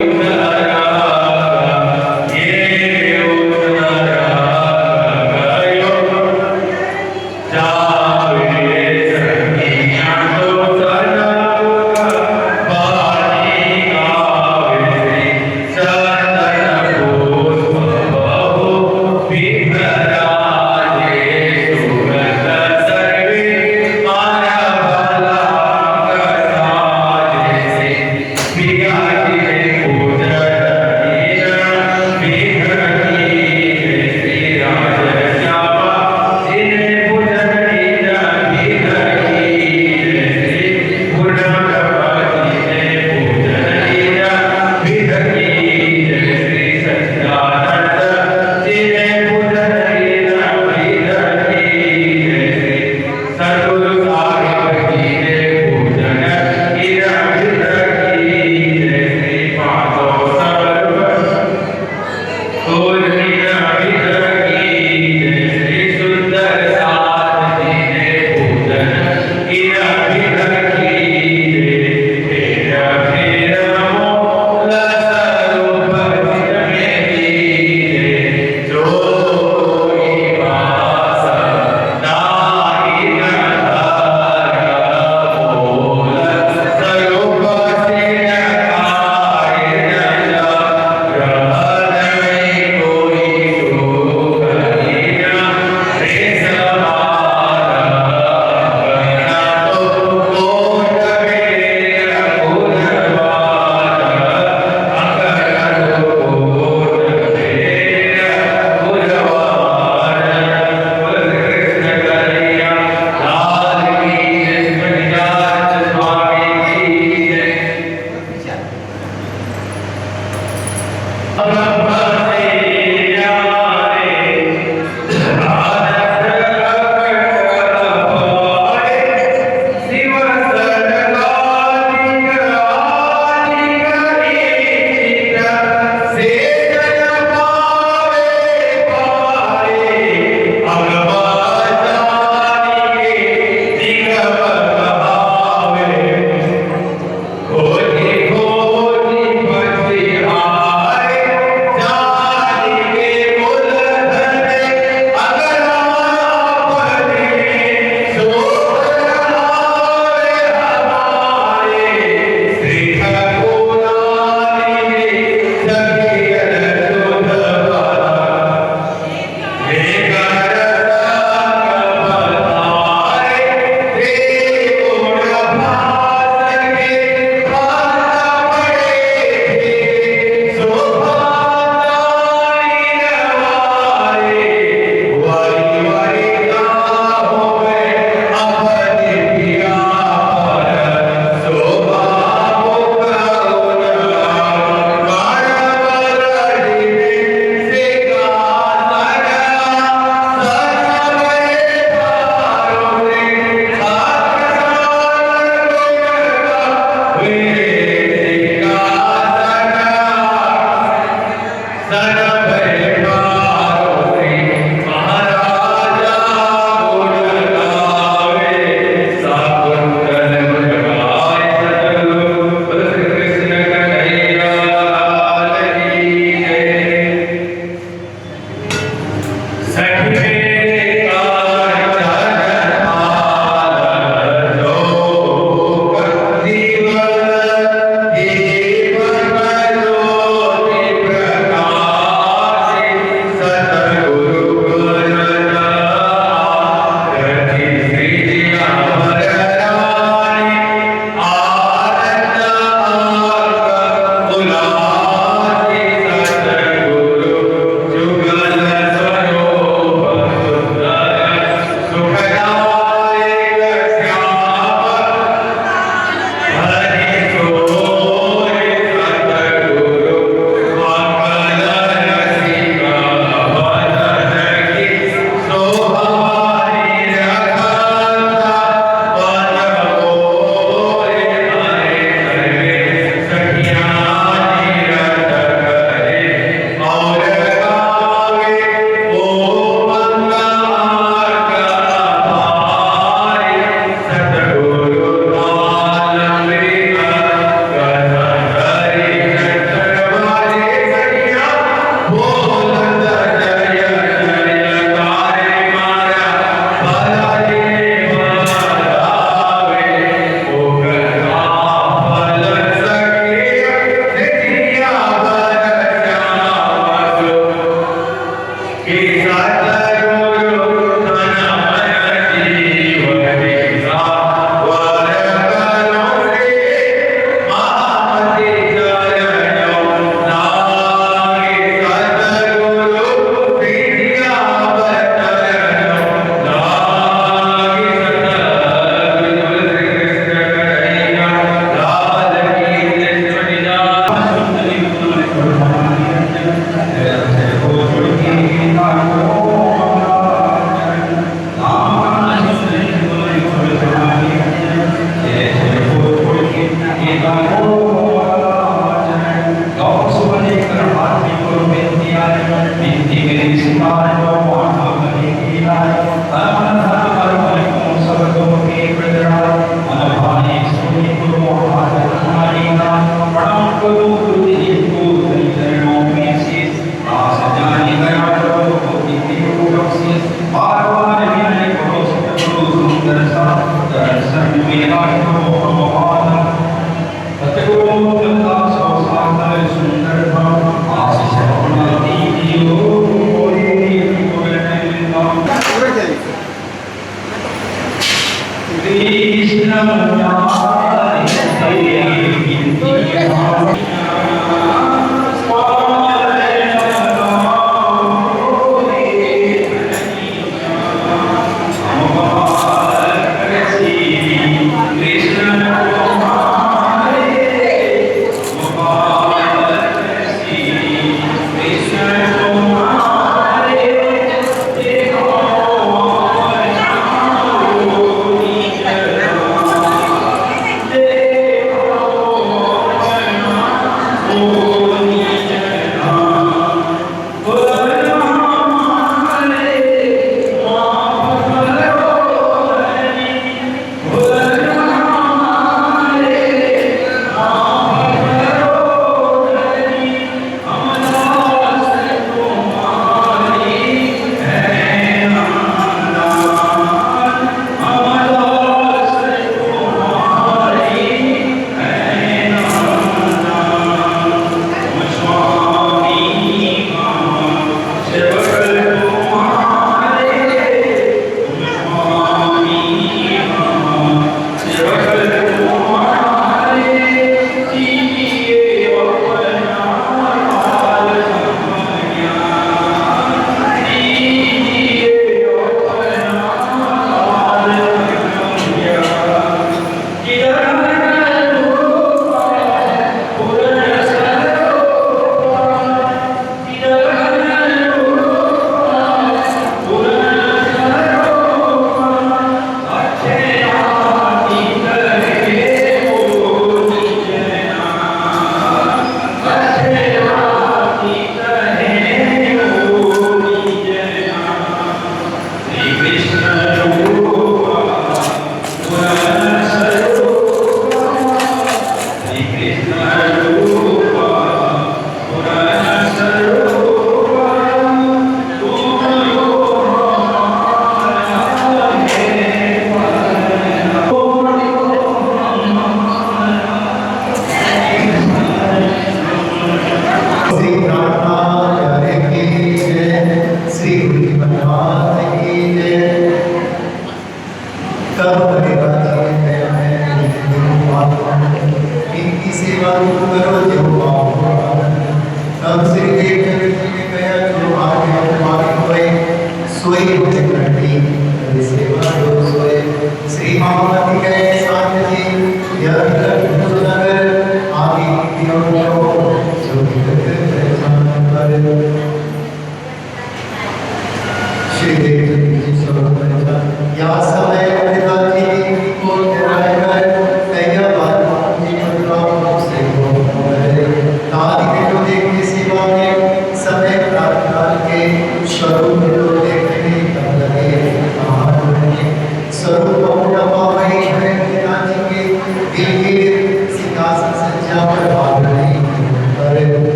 Oh,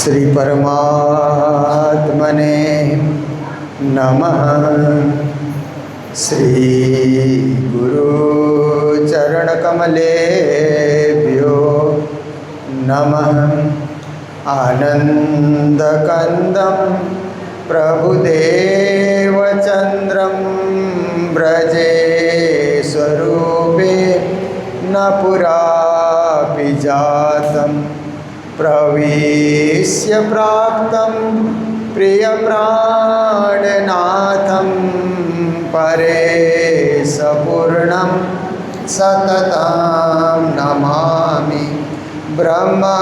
Shri परमात्मने नमः। श्री गुरु चरण कमलेभ्यो नमः। आनंदकंदं प्रभुदेवचंद्रं व्रजे स्वरूपे न पुरापि जातं प्रविश्य प्राप्तं प्रियप्राणनाथं परेशपूर्णं सततं नमामि। ब्रह्मा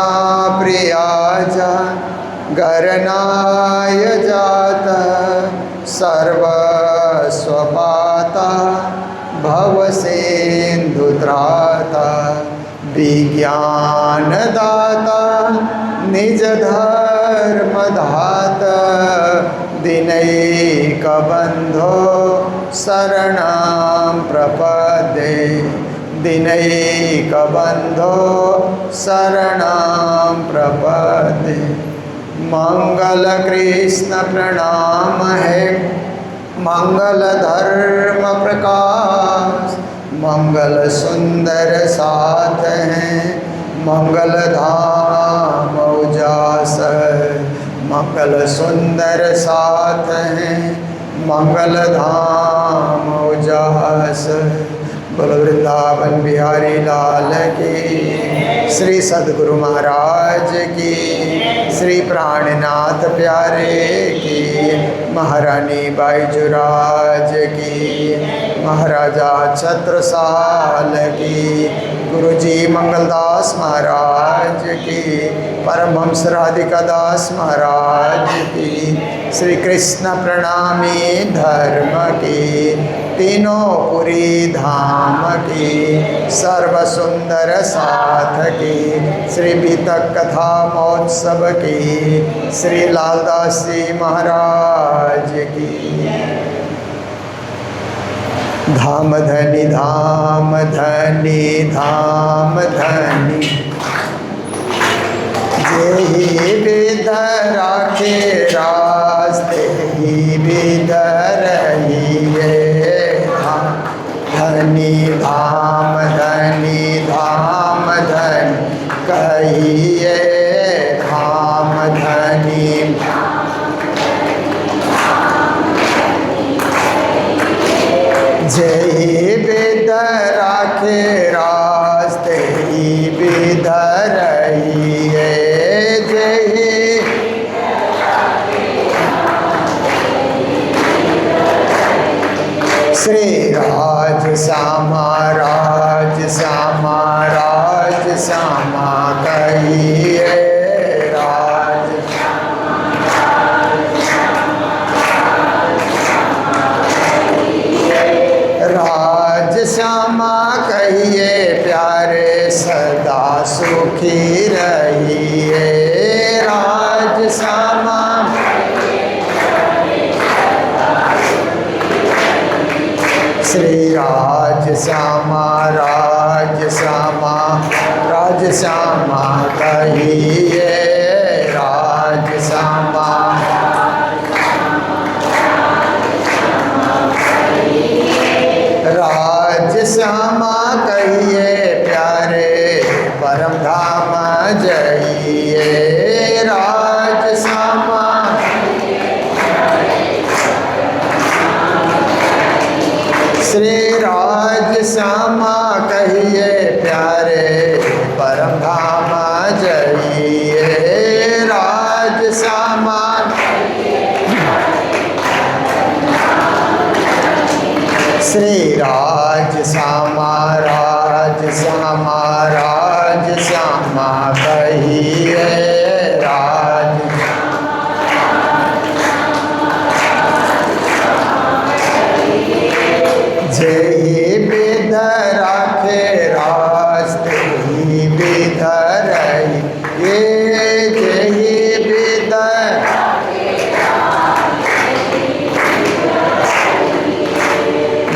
प्रियाज गरनाय जात सर्वस्वपाता भवसिन्धुत्राता विज्ञानदाता निजधर्मदाता दिनैकबन्धो शरणं प्रपद्ये दिनैकबन्धो शरणं प्रपद्ये। मंगल कृष्ण प्रणाम है मंगल धर्म प्रकाश मंगल सुंदर साथ हैं मंगल धाम उजास मंगल सुंदर साथ हैं मंगल धाम उजास। बोलो वृंदावन बिहारी लाल की, श्री सद्गुरु महाराज की, श्री प्राणनाथ प्यारे की, महारानी बाईजुराज की, महाराजा छत्रसाल की, गुरुजी मंगलदास महाराज की, परमहंस राधिका दास महाराज की, श्री कृष्ण प्रणामी धर्म की, तीनों पुरी धाम की, सर्व सुंदर साथ की, श्री बीतक कथा महोत्सव की, श्री लालदास जी महाराज की। धाम धनी धाम धनी धाम धनी जेहि विध राखे रास्ते ही विध रहिए। धनी धाम धनी धाम धनी कहिए धाम धनी। जय विध राखे रास्ते ही विध रहिए। श्री राज श्यामा राज श्यामा राज श्यामा कहिए राज। राज श्यामा कहिए प्यारे सदा सुखी रहिए। राज श्यामा श्री राज श्यामा राज श्यामा राज श्यामा कहिए राज श्यामा। राज श्यामा कहिए प्यारे परम धाम जइए। राज श्यामा श्री राज श्यामा कहिए प्यारे परम धाम जइए। राज श्यामा श्री राज श्यामा राज श्यामा राज श्यामा कहिए राज। जय विध राखे रास्ते ही विध रहिए। जय विध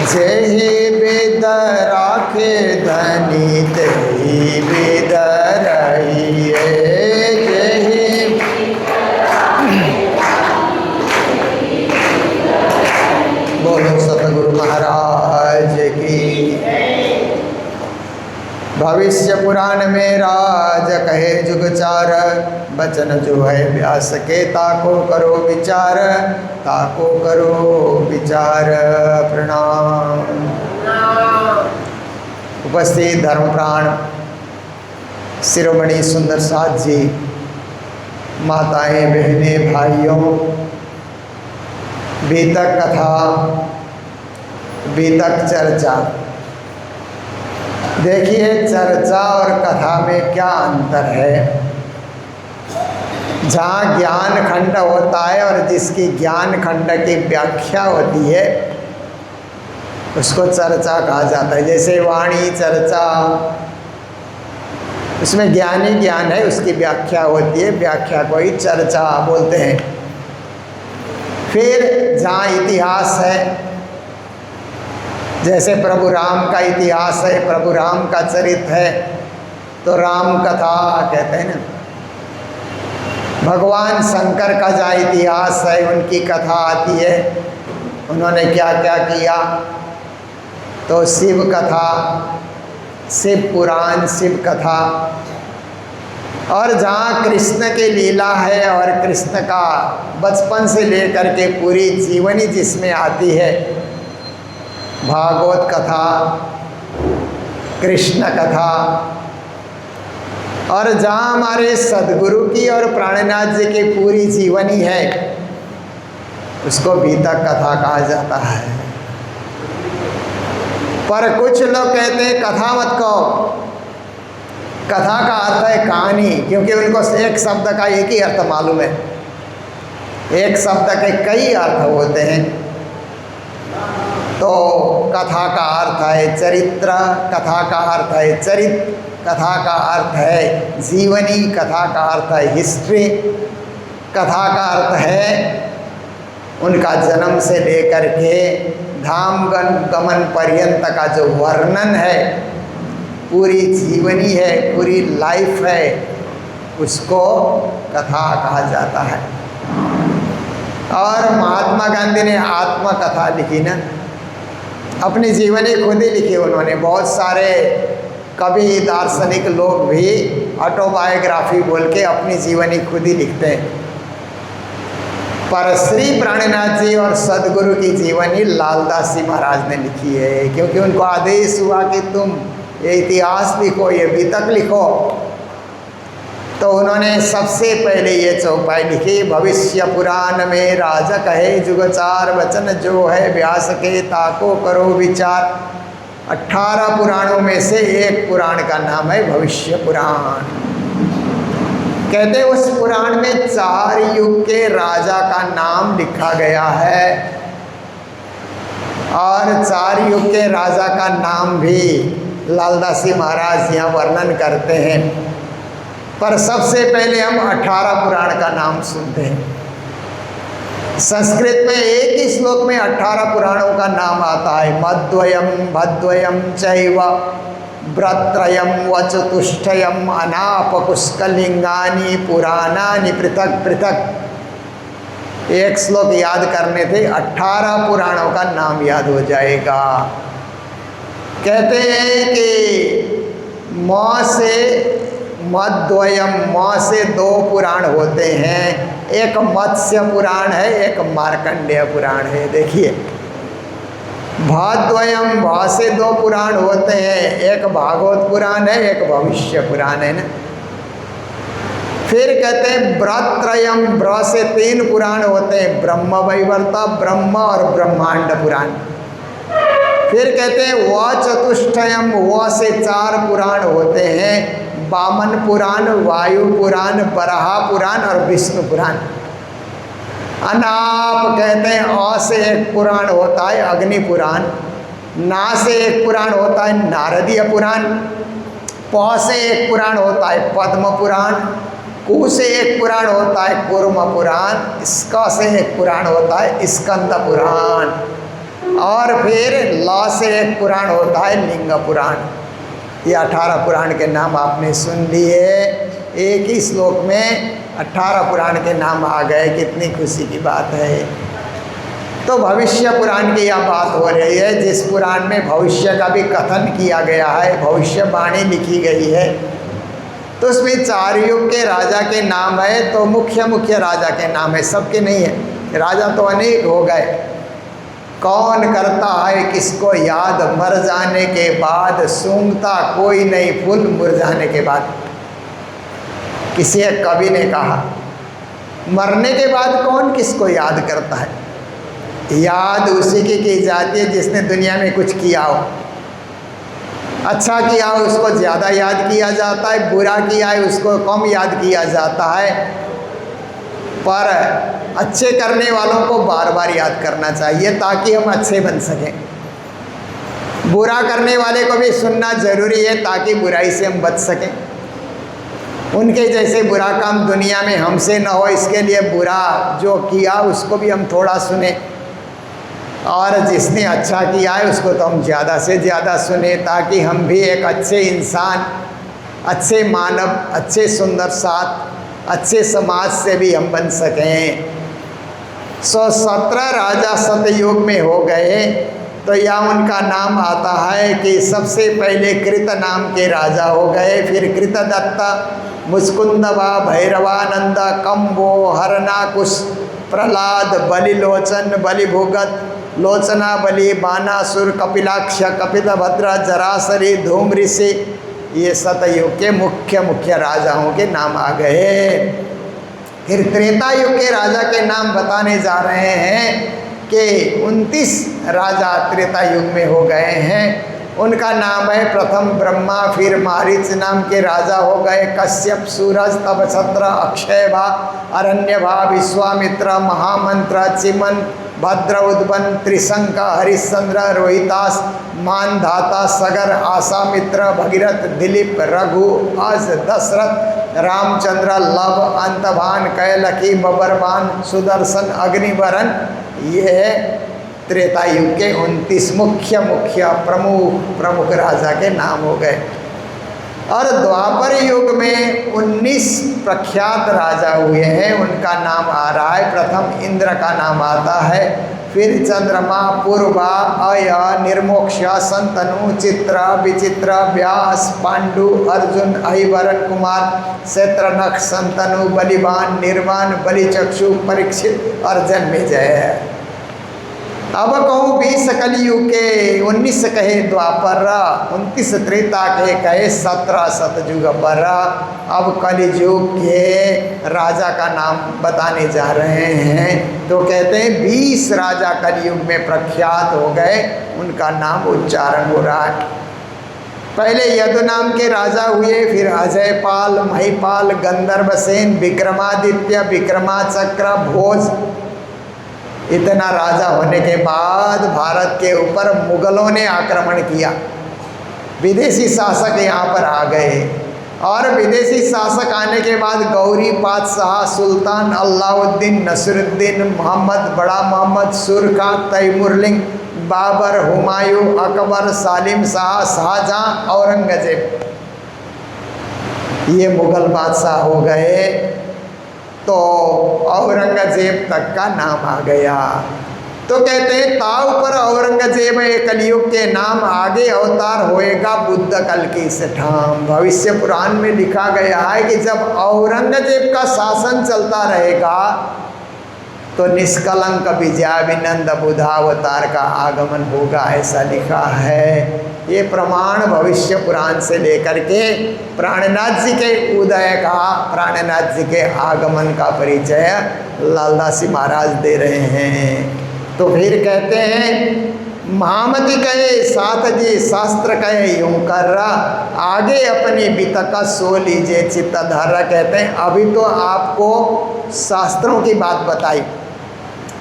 जय विध राखे धनी तेहि विध रहिए। जय राज कहे जुगचार, बचन जो है व्यास के ताको करो विचार, ताको करो विचार। प्रणाम। उपस्थित धर्मप्राण शिरोमणि सुंदर साथ जी, माताएं, बहनें, भाइयों, बीतक कथा, बीतक चर्चा। देखिए चर्चा और कथा में क्या अंतर है। जहाँ ज्ञान खंड होता है और जिसकी ज्ञान खंड की व्याख्या होती है उसको चर्चा कहा जाता है। जैसे वाणी चर्चा, उसमें ज्ञान ही ज्ञान है, उसकी व्याख्या होती है, व्याख्या को ही चर्चा बोलते हैं। फिर जहाँ इतिहास है, जैसे प्रभु राम का इतिहास है, प्रभु राम का चरित्र है, तो राम कथा कहते हैं ना। भगवान शंकर का जहाँ इतिहास है, उनकी कथा आती है, उन्होंने क्या क्या किया, तो शिव कथा, शिव पुराण, शिव कथा। और जहाँ कृष्ण की लीला है और कृष्ण का बचपन से लेकर के पूरी जीवनी जिसमें आती है, भागवत कथा, कृष्ण कथा। और जहाँ हमारे सदगुरु की और प्राणनाथ जी की पूरी जीवनी है, उसको बीतक कथा कहा जाता है। पर कुछ लोग कहते हैं कथा मत कहो, कथा का अर्थ है कहानी, क्योंकि उनको एक शब्द का एक ही अर्थ मालूम है। एक शब्द के कई अर्थ होते हैं। तो कथा का अर्थ है चरित्र, कथा का अर्थ है चरित्र, कथा का अर्थ है जीवनी, कथा का अर्थ है हिस्ट्री, कथा का अर्थ है उनका जन्म से लेकर के धाम गमन पर्यंत का जो वर्णन है, पूरी जीवनी है, पूरी लाइफ है, उसको कथा कहा जाता है। और महात्मा गांधी ने आत्मकथा लिखी ना, अपनी जीवनी खुद ही लिखी उन्होंने। बहुत सारे कवि दार्शनिक लोग भी ऑटोबायोग्राफी बोल के अपनी जीवनी खुद ही लिखते हैं। पर श्री प्राणनाथ जी और सदगुरु की जीवनी लालदास जी महाराज ने लिखी है, क्योंकि उनको आदेश हुआ कि तुम ये इतिहास लिखो, ये बीतक लिखो। तो उन्होंने सबसे पहले ये चौपाई लिखी, भविष्य पुराण में राजा कहे जुगचार, वचन जो है व्यास के ताको करो विचार। 18 पुराणों में से एक पुराण का नाम है भविष्य पुराण। कहते हैं उस पुराण में 4 युग के राजा का नाम लिखा गया है, और 4 युग के राजा का नाम भी लालदास जी महाराज यहाँ वर्णन करते हैं। पर सबसे पहले हम 18 पुराण का नाम सुनते हैं। संस्कृत में एक ही श्लोक में 18 पुराणों का नाम आता है। मद्वयम भद्वयम चैव व्रत्रयम वचतुष्टयम अनापकुष्कलिंगानि पुराणानि पृथक पृथक। एक श्लोक याद करने थे, 18 पुराणों का नाम याद हो जाएगा। कहते हैं कि मौ से मद्वयम, मौ से 2 पुराण होते हैं। एक मत्स्य पुराण है, एक मार्कंडेय पुराण है। देखिए भाद्वयम, भा से 2 पुराण होते हैं, एक भागवत पुराण है, एक भविष्य पुराण है ना। फिर कहते हैं व्रत्रयम, व्र से 3 पुराण होते हैं, ब्रह्म वैवर्त, ब्रह्म और ब्रह्मांड पुराण। फिर कहते हैं व चतुष्टयम, व से 4 पुराण होते हैं, वामन पुराण, वायु पुराण, बराह पुराण और विष्णु पुराण। अनाप कहते हैं अ से 1 पुराण होता है अग्नि पुराण, ना से 1 पुराण होता है नारदीय पुराण, प से 1 पुराण होता है पद्म पुराण, कु से 1 पुराण होता है कूर्म पुराण, स्क से 1 पुराण होता है स्कंद पुराण, और फिर ल से 1 पुराण होता है लिंग पुराण। ये 18 पुराण के नाम आपने सुन लिए। एक ही श्लोक में 18 पुराण के नाम आ गए, कितनी खुशी की बात है। तो भविष्य पुराण की यह बात हो रही है, जिस पुराण में भविष्य का भी कथन किया गया है, भविष्यवाणी लिखी गई है। तो उसमें 4 युग के राजा के नाम है, तो मुख्य मुख्य राजा के नाम है, सबके नहीं है। राजा तो अनेक हो गए। कौन करता है किसको याद, मर जाने के बाद सूंघता कोई नहीं फूल मुरझाने के बाद। किसी एक कवि ने कहा, मरने के बाद कौन किसको याद करता है, याद उसी की जाती है जिसने दुनिया में कुछ किया हो। अच्छा किया हो उसको ज़्यादा याद किया जाता है, बुरा किया है उसको कम याद किया जाता है। पर अच्छे करने वालों को बार बार याद करना चाहिए ताकि हम अच्छे बन सकें। बुरा करने वाले को भी सुनना जरूरी है ताकि बुराई से हम बच सकें। उनके जैसे बुरा काम दुनिया में हमसे न हो, इसके लिए बुरा जो किया उसको भी हम थोड़ा सुने, और जिसने अच्छा किया है उसको तो हम ज़्यादा से ज़्यादा सुने, ताकि हम भी एक अच्छे इंसान, अच्छे मानव, अच्छे सुंदर साथ, अच्छे समाज से भी हम बन सकें। 17 राजा सतयुग में हो गए, तो यह उनका नाम आता है कि सबसे पहले कृत नाम के राजा हो गए, फिर कृतदत्त, मुस्कुंदवा, भैरवानंद, कंबो, हरनाकुश, प्रहलाद, बलिलोचन, बलिभुगत, लोचना बलि, बानासुर, कपिलाक्ष, कपिलभद्र, जरासरी, धूम्रऋषि, ये सतयुग के मुख्य मुख्य राजाओं के नाम आ गए। फिर त्रेता युग के राजा के नाम बताने जा रहे हैं कि 29 राजा त्रेता युग में हो गए हैं। उनका नाम है, प्रथम ब्रह्मा, फिर मारीच नाम के राजा हो गए, कश्यप, सूरज, तपछत्र, अक्षयभा, अरण्यभा, विश्वामित्र, महामंत्र, चिमन, भद्र, उद्वन, त्रिशंक, हरिश्चंद्र, रोहितास, मानधाता, सगर, आशामित्र, भगीरथ, दिलीप, रघु, अज, दशरथ, रामचंद्र, लव, अंतभान, कैलकी, बबरबान, सुदर्शन, अग्निवरण, ये त्रेता युग के 29 मुख्य मुख्य प्रमुख राजा के नाम हो गए। और द्वापर युग में 19 प्रख्यात राजा हुए हैं, उनका नाम आ रहा है। प्रथम इंद्र का नाम आता है, फिर चंद्रमा, पूर्वा, अय, निर्मोक्ष, संतनु, चित्र, विचित्र, व्यास, पांडु, अर्जुन, अहिवरन कुमार, शत्रनख, संतनु, बलिवान, निर्वाण, बलिचक्षु, परीक्षित और जन्मेजय। अब कहूँ 20 कलयुग के, 19 कहे द्वापर, 29 त्रेता के कहे, 17 सतयुग पर। अब कलयुग के राजा का नाम बताने जा रहे हैं, तो कहते हैं 20 राजा कलयुग में प्रख्यात हो गए, उनका नाम उच्चारण हो रहा है। पहले यदु नाम के राजा हुए, फिर अजयपाल, महिपाल, गंधर्वसेन, विक्रमादित्य, विक्रमाचक्र, भोज। इतना राजा होने के बाद भारत के ऊपर मुगलों ने आक्रमण किया, विदेशी शासक यहाँ पर आ गए, और विदेशी शासक आने के बाद गौरी पातशाह, सुल्तान अलाउद्दीन, नसरुद्दीन, मोहम्मद, बड़ा मोहम्मद, सुरखा, तैमुरलिंग, बाबर, हुमायूं, अकबर, सालिम शाह, शाहजहां, औरंगजेब, ये मुगल बादशाह हो गए। तो औरंगजेब तक का नाम आ गया। तो कहते हैं ताव पर औरंगजेब कलयुग के नाम, आगे अवतार होएगा बुद्ध कल की सठाम। भविष्य पुराण में लिखा गया है कि जब औरंगजेब का शासन चलता रहेगा तो निष्कलंक विजयाभिनंद बुद्धावतार का आगमन होगा, ऐसा लिखा है। ये प्रमाण भविष्य पुराण से लेकर के प्राणनाथ जी के उदय का, प्राणनाथ जी के आगमन का परिचय लालदास जी महाराज दे रहे हैं। तो फिर कहते हैं महामति कहे साथ जी शास्त्र कहे यूं कर रहा, आगे अपनी बितका सो लीजिए चित्त धर्रा। कहते हैं अभी तो आपको शास्त्रों की बात बताई,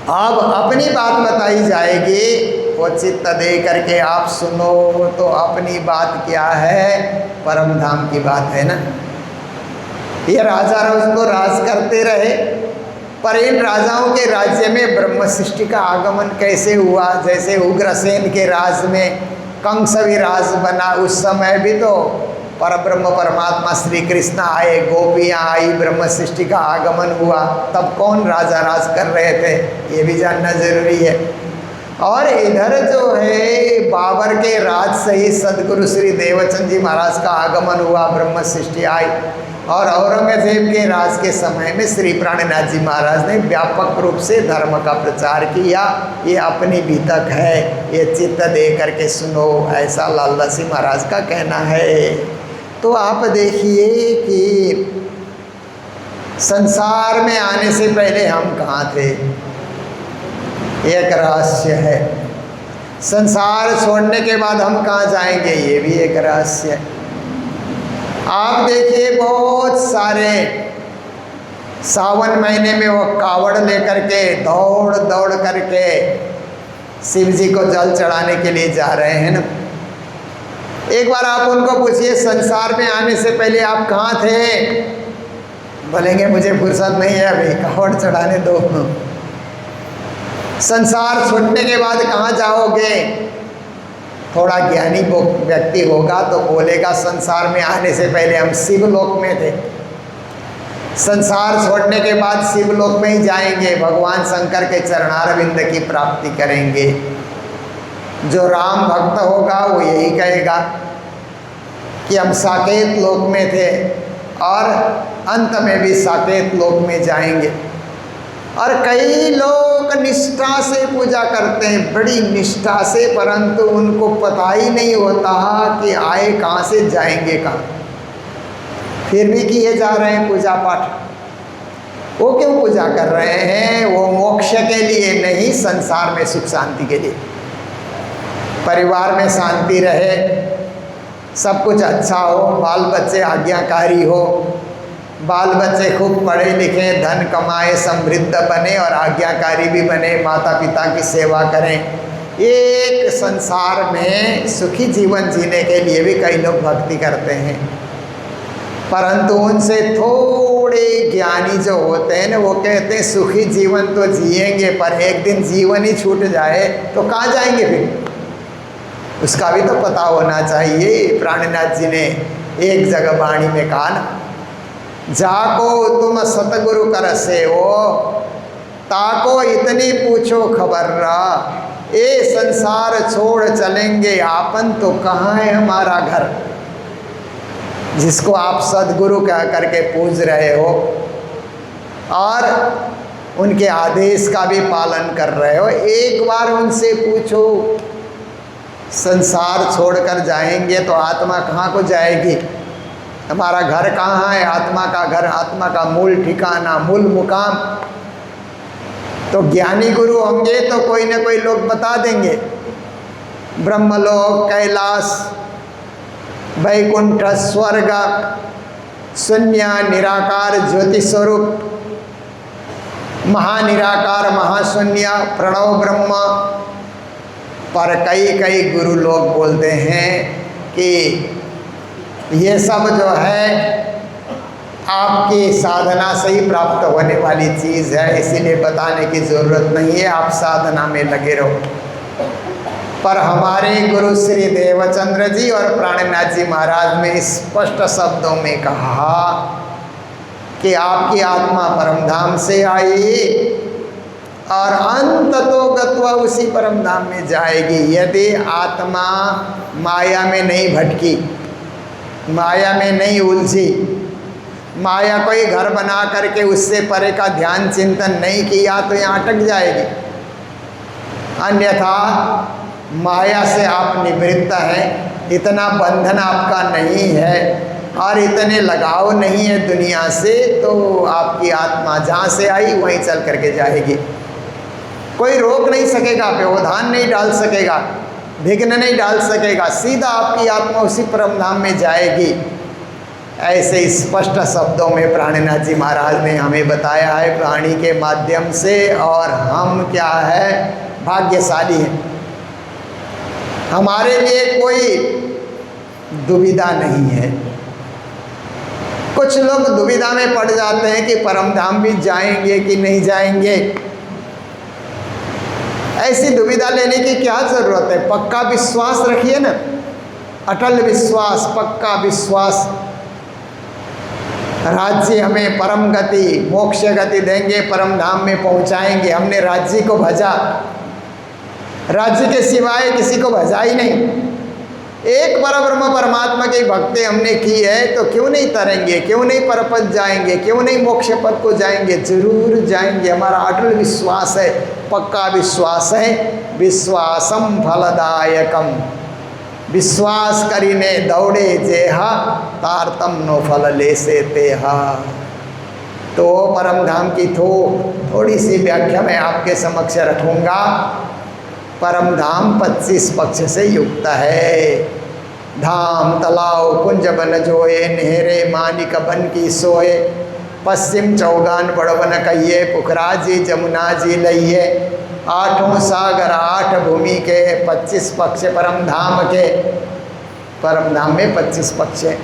अब अपनी बात बताई जाएगी, वो चित्त दे करके आप सुनो। तो अपनी बात क्या है, परम धाम की बात है ना। ये राजा रोज तो राज करते रहे, पर इन राजाओं के राज्य में ब्रह्म सृष्टि का आगमन कैसे हुआ। जैसे उग्रसेन के राज में कंस भी राज बना, उस समय भी तो परब्रह्म परमात्मा श्री कृष्ण आए, गोपियाँ आई, ब्रह्म सृष्टि का आगमन हुआ, तब कौन राजा राज कर रहे थे, ये भी जानना जरूरी है। और इधर जो है बाबर के राज से ही सदगुरु श्री देवचंद जी महाराज का आगमन हुआ, ब्रह्म सृष्टि आई। और औरंगजेब के राज के समय में श्री प्राणनाथ जी महाराज ने व्यापक रूप से धर्म का प्रचार किया। ये अपनी बीतक है, ये चित्त दे करके सुनो, ऐसा लालदासी महाराज का कहना है। तो आप देखिए कि संसार में आने से पहले हम कहाँ थे, एक रहस्य है। संसार छोड़ने के बाद हम कहाँ जाएंगे, ये भी एक रहस्य है। आप देखिए बहुत सारे सावन महीने में वो कावड़ लेकर के दौड़ दौड़ करके शिव जी को जल चढ़ाने के लिए जा रहे हैं ना। एक बार आप उनको पूछिए संसार में आने से पहले आप कहाँ थे, बोलेंगे मुझे फुर्सत नहीं है अभी, कावड़ चढ़ाने दो। संसार छूटने के बाद कहाँ जाओगे, थोड़ा ज्ञानी व्यक्ति होगा तो बोलेगा संसार में आने से पहले हम शिवलोक में थे, संसार छोड़ने के बाद शिवलोक में ही जाएंगे, भगवान शंकर के चरणारविंद की प्राप्ति करेंगे। जो राम भक्त होगा वो यही कहेगा कि हम साकेत लोक में थे और अंत में भी साकेत लोक में जाएंगे। और कई लोग निष्ठा से पूजा करते हैं, बड़ी निष्ठा से, परंतु उनको पता ही नहीं होता कि आए कहाँ से जाएंगे कहाँ, फिर भी किए जा रहे हैं पूजा पाठ। वो क्यों पूजा कर रहे हैं, वो मोक्ष के लिए नहीं, संसार में सुख शांति के लिए, परिवार में शांति रहे, सब कुछ अच्छा हो, बाल बच्चे आज्ञाकारी हो, बाल बच्चे खूब पढ़े लिखे, धन कमाए, समृद्ध बने और आज्ञाकारी भी बने, माता पिता की सेवा करें। एक संसार में सुखी जीवन जीने के लिए भी कई लोग भक्ति करते हैं, परंतु उनसे थोड़े ज्ञानी जो होते हैं ना, वो कहते हैं सुखी जीवन तो जिएंगे, पर एक दिन जीवन ही छूट जाए तो कहाँ जाएंगे फिर, उसका भी तो पता होना चाहिए। प्राणनाथ जी ने एक जगह वाणी में कहा ना, जाको तुम सतगुरु कर से हो, ताको इतनी पूछो खबर रहा, ए संसार छोड़ चलेंगे आपन तो कहाँ है हमारा घर। जिसको आप सदगुरु कह करके पूज रहे हो और उनके आदेश का भी पालन कर रहे हो, एक बार उनसे पूछो संसार छोड़कर जाएंगे तो आत्मा कहाँ को जाएगी, हमारा घर कहाँ है, आत्मा का घर, आत्मा का मूल ठिकाना, मूल मुकाम। तो ज्ञानी गुरु होंगे तो कोई ना कोई लोग बता देंगे, ब्रह्मलोक, कैलाश, वैकुंठ, स्वर्ग, शून्य, निराकार, ज्योति स्वरूप, महानिराकार, महाशून्य, प्रणव ब्रह्म। पर कई गुरु लोग बोलते हैं कि ये सब जो है आपकी साधना से ही प्राप्त होने वाली चीज़ है, इसीलिए बताने की ज़रूरत नहीं है, आप साधना में लगे रहो। पर हमारे गुरु श्री देवचंद्र जी और प्राणनाथ जी महाराज ने स्पष्ट शब्दों में कहा कि आपकी आत्मा परमधाम से आई और अंत तो गत्वा उसी परमधाम में जाएगी, यदि आत्मा माया में नहीं भटकी, माया में नहीं उलझी, माया को ही घर बना करके उससे परे का ध्यान चिंतन नहीं किया तो यहाँ अटक जाएगी। अन्यथा माया से आप निवृत्त हैं, इतना बंधन आपका नहीं है और इतने लगाव नहीं है दुनिया से, तो आपकी आत्मा जहाँ से आई वहीं चल करके जाएगी। कोई रोक नहीं सकेगा, व्यवधान नहीं डाल सकेगा, विघ्न नहीं डाल सकेगा, सीधा आपकी आत्मा उसी परमधाम में जाएगी। ऐसे स्पष्ट शब्दों में प्राणनाथ जी महाराज ने हमें बताया है वाणी के माध्यम से, और हम क्या है, भाग्यशाली हैं, हमारे लिए कोई दुविधा नहीं है। कुछ लोग दुविधा में पड़ जाते हैं कि परमधाम भी जाएंगे कि नहीं जाएंगे। ऐसी दुविधा लेने की क्या ज़रूरत है, पक्का विश्वास रखिए ना, अटल विश्वास, पक्का विश्वास। राज्य हमें परम गति, मोक्ष गति देंगे, परम धाम में पहुंचाएंगे। हमने राज्य को भजा, राज्य के सिवाय किसी को भजा ही नहीं। एक परब्रह्म परमात्मा की भक्ति हमने की है तो क्यों नहीं तरेंगे, क्यों नहीं परपद जाएंगे, क्यों नहीं मोक्ष पद को जाएंगे? जरूर जाएंगे। हमारा अटल विश्वास है, पक्का विश्वास है। विश्वासम फलदायकम, विश्वास करीने दौड़े जेहा तारतम नो फल ले से तेहा। तो परम धाम की थोड़ी सी व्याख्या मैं आपके समक्ष रखूँगा। परम धाम 25 पक्ष से युक्त है। धाम तलाव कुंज बन जोए, नहरे मानिक बन की सोए, पश्चिम चौगान बड़वन कहिए, पुखरा जी जमुना जी लइए। आठों सागर 8 भूमि के 25 पक्ष परम धाम के। परम धाम में 25 पक्ष है।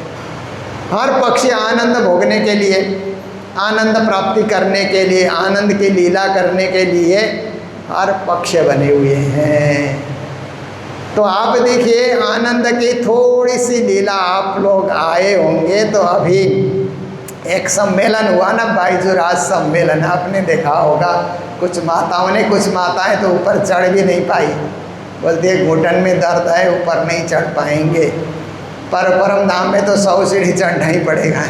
हर पक्ष आनंद भोगने के लिए, आनंद प्राप्ति करने के लिए, आनंद की लीला करने के लिए हर पक्ष बने हुए हैं। तो आप देखिए, आनंद की थोड़ी सी लीला आप लोग आए होंगे। तो अभी एक सम्मेलन हुआ ना, बाईजुराज सम्मेलन, आपने देखा होगा। कुछ माताएं तो ऊपर चढ़ भी नहीं पाई, बोलते घुटन में दर्द है, ऊपर नहीं चढ़ पाएंगे। पर परम धाम में तो 100 सीढ़ी चढ़ना ही पड़ेगा।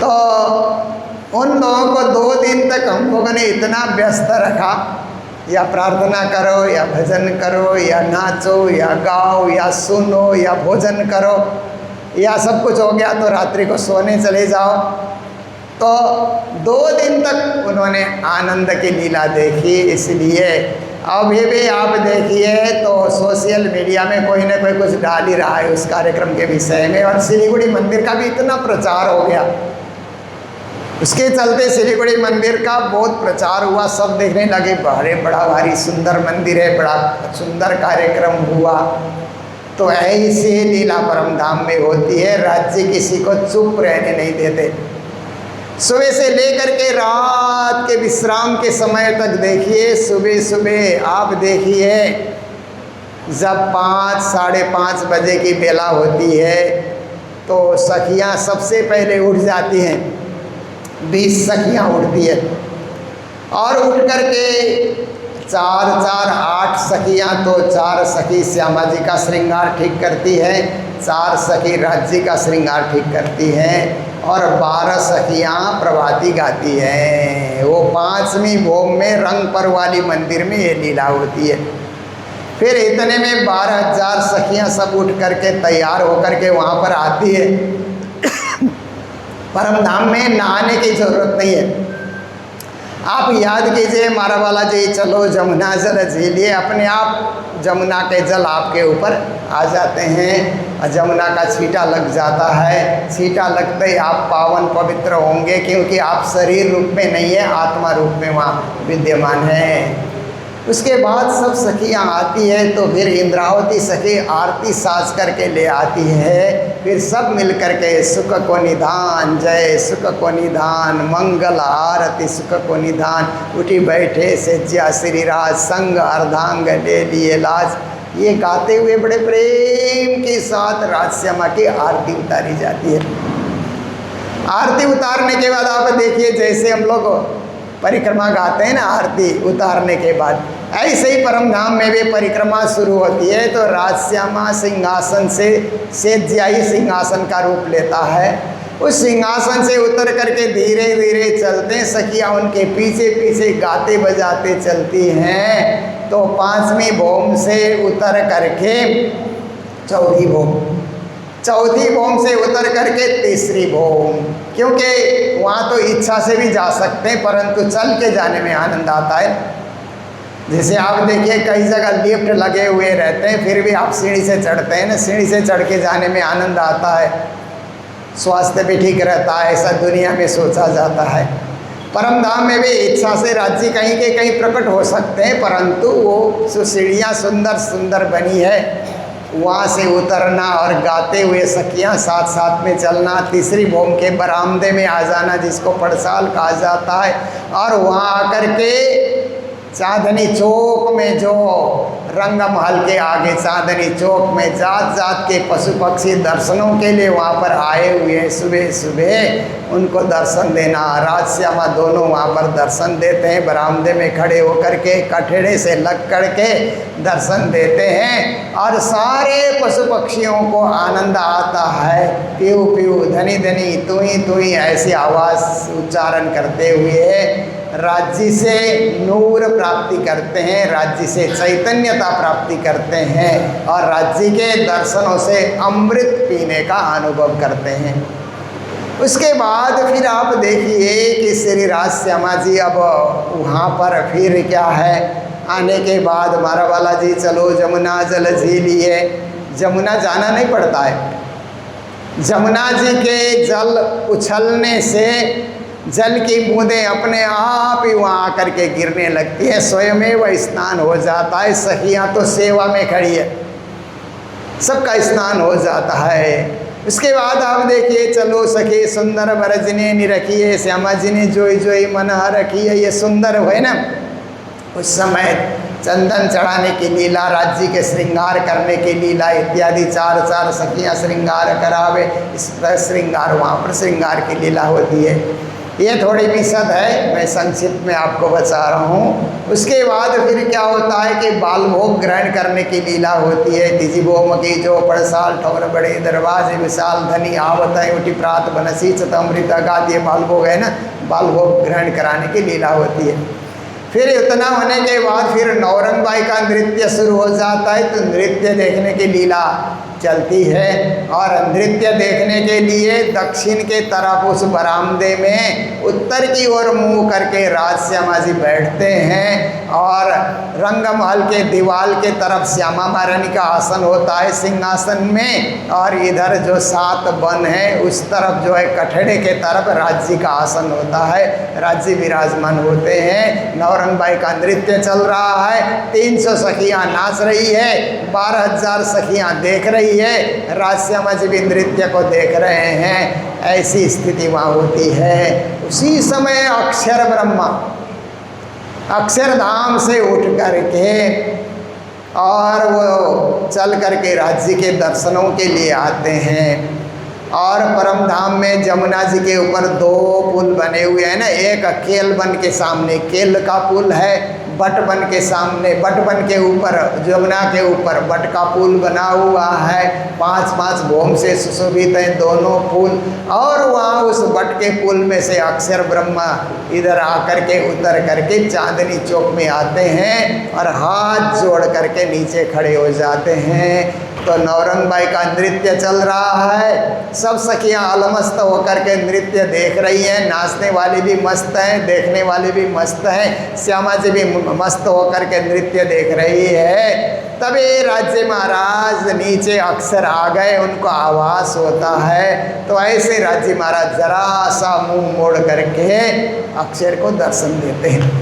तो उन लोगों को 2 दिन तक हम लोगों ने इतना व्यस्त रखा, या प्रार्थना करो, या भजन करो, या नाचो, या गाओ, या सुनो, या भोजन करो, या सब कुछ हो गया तो रात्रि को सोने चले जाओ। तो 2 दिन तक उन्होंने आनंद की लीला देखी। इसलिए अभी भी आप देखिए तो सोशल मीडिया में कोई ना कोई कुछ डाल ही रहा है उस कार्यक्रम के विषय में। और सिलीगुड़ी मंदिर का भी इतना प्रचार हो गया, उसके चलते सिलीगुड़ी मंदिर का बहुत प्रचार हुआ। सब देखने लगे, बड़ा भारी सुंदर मंदिर है, बड़ा सुंदर कार्यक्रम हुआ। तो ऐसे लीला परम धाम में होती है। राज्य किसी को चुप रहने नहीं देते। सुबह से लेकर के रात के विश्राम के समय तक देखिए, सुबह आप देखिए जब 5 साढ़े 5 बजे की बेला होती है तो सखियाँ सबसे पहले उठ जाती हैं। 20 सखियाँ उठती है और उठ कर के 4 8 सखियाँ, तो 4 सखी श्यामा जी का श्रृंगार ठीक करती है, 4 सखी राज्य का श्रृंगार ठीक करती हैं, और 12 सखियाँ प्रभाती गाती हैं। वो 5वीं भोग में रंगपर वाली मंदिर में ये लीला होती है। फिर इतने में 12,000 सखियाँ सब उठ करके तैयार होकर के वहाँ पर आती है। परम धाम में नहाने की जरूरत नहीं है। आप याद कीजिए, मारावाला जी चलो जमुना जल झीलिए, अपने आप जमुना के जल आपके ऊपर आ जाते हैं और जमुना का छींटा लग जाता है। छींटा लगते ही आप पावन पवित्र होंगे, क्योंकि आप शरीर रूप में नहीं है, आत्मा रूप में वहाँ विद्यमान है। उसके बाद सब सखियाँ आती है तो फिर इंद्रावती सखी आरती साज करके ले आती है। फिर सब मिल करके सुख को निधान, जय सुख को निधान, मंगल आरती सुख को निधान, उठी बैठे सेज्या श्रीराज, संग अर्धांग ले लिए लाज, ये गाते हुए बड़े प्रेम के साथ राजश्यामा की आरती उतारी जाती है। आरती उतारने के बाद आप देखिए, जैसे हम लोग परिक्रमा गाते हैं ना आरती उतारने के बाद, ऐसे ही परम धाम में भी परिक्रमा शुरू होती है। तो राजश्यामा सिंहासन से सेज्या ही सिंहासन का रूप लेता है। उस सिंहासन से उतर करके धीरे धीरे चलते हैं, सखियाँ उनके पीछे पीछे गाते बजाते चलती हैं। तो 5वीं भोम से उतर करके चौथी भोम से उतर करके 3री भोम, क्योंकि वहाँ तो इच्छा से भी जा सकते हैं परंतु चल के जाने में आनंद आता है। जैसे आप देखिए कई जगह लिफ्ट लगे हुए रहते हैं, फिर भी आप सीढ़ी से चढ़ते हैं ना, सीढ़ी से चढ़ के जाने में आनंद आता है, स्वास्थ्य भी ठीक रहता है, ऐसा दुनिया में सोचा जाता है। परम धाम में भी इच्छा से राज्य कहीं के कहीं प्रकट हो सकते हैं, परंतु वो जो सीढ़ियाँ सुंदर सुंदर बनी है वहाँ से उतरना और गाते हुए सखियाँ साथ साथ में चलना, 3री भोम के बरामदे में आ जाना जिसको पड़साल कहा जाता है, और वहाँ आकर के चांदनी चौक में जो रंग महल के आगे चांदनी चौक में जात जात के पशु पक्षी दर्शनों के लिए वहाँ पर आए हुए हैं। सुबह सुबह उनको दर्शन देना, राजश्यामा दोनों वहाँ पर दर्शन देते हैं। बरामदे में खड़े होकर के कठड़े से लग कर के दर्शन देते हैं और सारे पशु पक्षियों को आनंद आता है। पीऊ पीऊ धनी धनी तू ही ऐसी आवाज़ उच्चारण करते हुए राज्य से नूर प्राप्ति करते हैं, राज्य से चैतन्यता प्राप्ति करते हैं और राज्य के दर्शनों से अमृत पीने का अनुभव करते हैं। उसके बाद फिर आप देखिए कि श्री राजश्यामा जी अब वहाँ पर फिर क्या है, आने के बाद मारा वाला जी चलो जमुना जल झीलिए। जमुना जाना नहीं पड़ता है। जमुना जी के जल उछलने से जल की बूंदें अपने आप ही वहाँ आकर के गिरने लगती है, स्वयं वह स्नान हो जाता है। सखियाँ तो सेवा में खड़ी है, सबका स्नान हो जाता है। उसके बाद आप देखिए चलो सखी सुंदर बरजने निरखिए, श्यामा जी ने जोई जोई मन रखी है। ये सुंदर हुए ना, उस समय चंदन चढ़ाने की लीला, राज्य के श्रृंगार करने की लीला इत्यादि, चार चार सखियाँ श्रृंगार करावे, इस पर श्रृंगार वहाँ पर श्रृंगार की लीला होती है। ये थोड़ी विशद है, मैं संक्षिप्त में आपको बता रहा हूँ। उसके बाद फिर क्या होता है कि बाल भोग ग्रहण करने की लीला होती है। तिजी बोम की जो पड़साल ठौर बड़े दरवाजे विशाल धनी आवत है उठी प्रात बनसी चतमृत गात, ये बाल भोग है ना, बाल भोग ग्रहण कराने की लीला होती है। फिर इतना होने के बाद फिर नौरंग बाई का नृत्य शुरू हो जाता है, तो नृत्य देखने की लीला चलती है। और नृत्य देखने के लिए दक्षिण के तरफ उस बरामदे में उत्तर की ओर मुंह करके राजश्यामा जी बैठते हैं और रंगमहल के दीवाल के तरफ श्यामा महारानी का आसन होता है सिंहासन में, और इधर जो 7 वन है उस तरफ जो है कठड़े के तरफ राज्य का आसन होता है, राज्य विराजमान होते हैं। नौरंग बाई का नृत्य चल रहा है, 300 सखियाँ नाच रही है, 12,000 सखियाँ देख रही है, राजश्यामा जी भी नृत्य को देख रहे हैं। ऐसी स्थिति वहाँ होती है। उसी समय अक्षर ब्रह्मा अक्षरधाम से उठ करके और वो चल करके राज्य के दर्शनों के लिए आते हैं। और परम धाम में जमुना जी के ऊपर 2 पुल बने हुए हैं ना, एक केल वन के सामने केल का पुल है, बट वन के सामने बट वन के ऊपर जमुना के ऊपर बट का पुल बना हुआ है। 5-5 भौम से सुशोभित हैं दोनों पुल। और वहाँ उस बट के पुल में से अक्षर ब्रह्मा इधर आकर के उतर करके चांदनी चौक में आते हैं और हाथ जोड़ करके नीचे खड़े हो जाते हैं। तो नौरंग बाई का नृत्य चल रहा है, सब सखियाँ अलमस्त होकर के नृत्य देख रही हैं, नाचने वाली भी मस्त हैं, देखने वाले भी मस्त हैं, श्यामा जी भी मस्त होकर के नृत्य देख रही है। तभी राज्य महाराज नीचे अक्षर आ गए, उनको आभास होता है। तो ऐसे राज्य महाराज जरा सा मुंह मोड़ करके अक्षर को दर्शन देते हैं।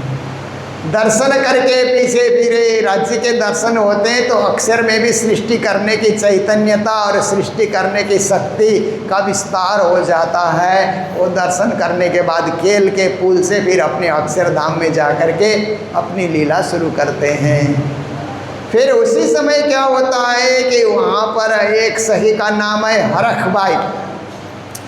दर्शन करके पीछे फिरे, राज्य के दर्शन होते हैं तो अक्षर में भी सृष्टि करने की चैतन्यता और सृष्टि करने की शक्ति का विस्तार हो जाता है। वो दर्शन करने के बाद केल के पुल से फिर अपने अक्षरधाम में जा कर के अपनी लीला शुरू करते हैं। फिर उसी समय क्या होता है कि वहाँ पर एक सखी का नाम है हरखबाई,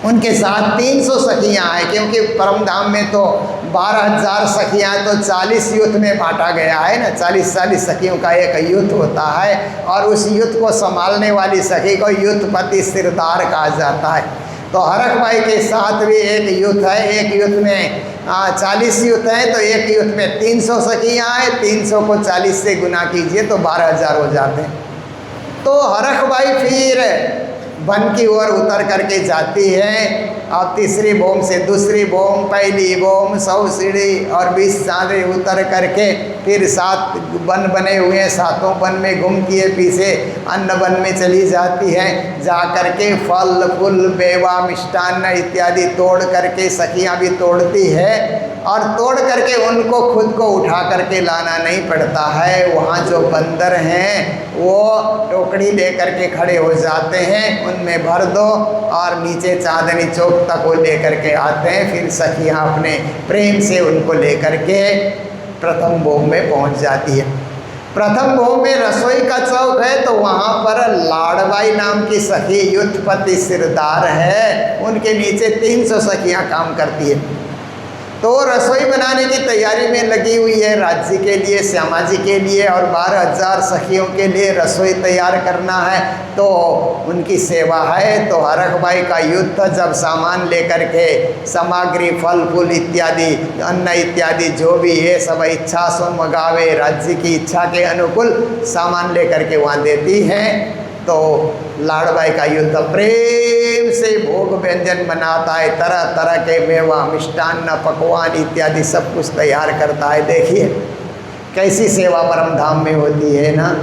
उनके साथ 300 सखियाँ हैं, क्योंकि परमधाम में तो 12,000 सखियाँ तो 40 युद्ध में बांटा गया है ना, 40 सखियों का एक युद्ध होता है और उस युद्ध को संभालने वाली सखी को युद्धपति सिरदार कहा जाता है। तो हरखबाई के साथ भी एक युद्ध है, एक युद्ध में 40 युद्ध हैं, तो एक युद्ध में 300 सखियाँ हैं, 300 को 40 से गुना कीजिए तो 12,000 हो जाते हैं। तो हरखबाई फिर वन की ओर उतर करके जाती है और तीसरी बोम से दूसरी बोम, पहली बोम 100 सीढ़ी और 20 चांदे उतर करके फिर 7 वन बने हुए हैं, 7 वन में घूमती है, पीछे अन्न वन में चली जाती है। जा करके फल फूल मेवा मिष्टान्न इत्यादि तोड़ करके सखियाँ भी तोड़ती है और तोड़ करके उनको खुद को उठा करके लाना नहीं पड़ता है। वहाँ जो बंदर हैं वो टोकरी लेकर के खड़े हो जाते हैं, उनमें भर दो और नीचे चांदनी चौक तक वो लेकर के आते हैं। फिर सखियाँ अपने प्रेम से उनको लेकर के प्रथम भोग में पहुँच जाती है। प्रथम भोग में रसोई का चौक है, तो वहाँ पर लाड़बाई नाम की सखी युद्धपति सिरदार है, उनके नीचे 300 सखियाँ काम करती है। तो रसोई बनाने की तैयारी में लगी हुई है, राज्य के लिए, श्यामा जी के लिए और 12,000 सखियों के लिए रसोई तैयार करना है, तो उनकी सेवा है। तो हरखबाई का युद्ध जब सामान लेकर के सामग्री, फल फूल इत्यादि, अन्न इत्यादि जो भी है सब इच्छा सो मगावे, राज्य की इच्छा के अनुकूल सामान लेकर के वहाँ देती हैं। तो लाड़बाई का युद्ध प्रेम से भोग व्यंजन बनाता है, तरह तरह के मेवा, मिष्टान्न, पकवान इत्यादि सब कुछ तैयार करता है। देखिए कैसी सेवा परम धाम में होती है ना।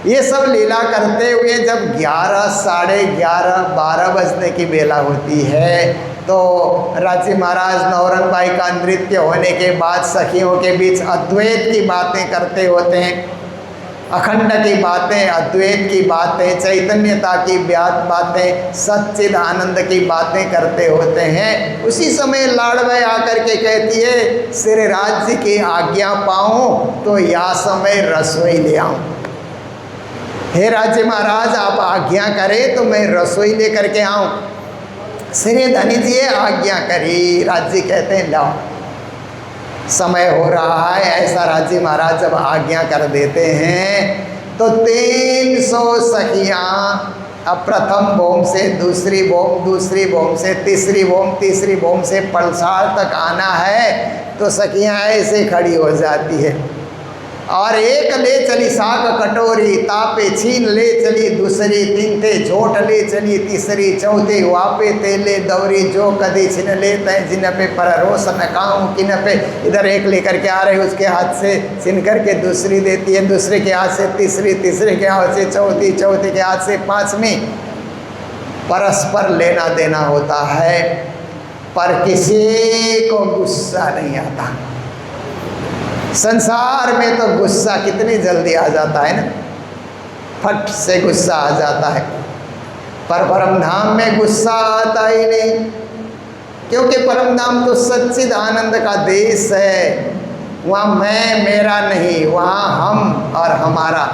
ये सब लीला करते हुए जब 11, साढ़े 11, 12 बजने की बेला होती है, तो राजी महाराज नौरंग बाई का नृत्य होने के बाद सखियों के बीच अद्वैत की बातें करते होते हैं, अखंड की बातें, अद्वैत की बातें, चैतन्यता की बातें, सच्चिद आनंद की बातें करते होते हैं। उसी समय लाड़बाई आकर के कहती है, श्री राज्य की आज्ञा पाऊँ तो या समय रसोई ले आऊँ। हे राज्य महाराज आप आज्ञा करें तो मैं रसोई ले करके आऊँ। श्री धनी जी आज्ञा करी। राज्य कहते हैं लाओ, समय हो रहा है। ऐसा राज्य महाराज जब आज्ञा कर देते हैं तो 300 सखियाँ अब प्रथम भोम से दूसरी भोम, दूसरी भोम से तीसरी भोम, तीसरी भोम से पलसार तक आना है, तो सखियाँ ऐसे खड़ी हो जाती है। और एक ले चली साग कटोरी, तापे छीन ले चली दूसरी, तीन थे झोट ले चली तीसरी, चौथे वापे तेले दौरी, जो कदी छिन लेते हैं जिन पे पर रोस न काऊँ किन पे। इधर एक लेकर के आ रहे, उसके हाथ से छिन करके दूसरी देती है, दूसरे के हाथ से तीसरी, तीसरे के हाथ से चौथी, चौथे के हाथ से पाँचवीं। परस्पर लेना देना होता है, पर किसी को गुस्सा नहीं आता। संसार में तो गुस्सा कितनी जल्दी आ जाता है ना, फट से गुस्सा आ जाता है, पर परम धाम में गुस्सा आता ही नहीं, क्योंकि परम धाम तो सच्चिद आनंद का देश है। वहाँ मैं मेरा नहीं, वहाँ हम और हमारा।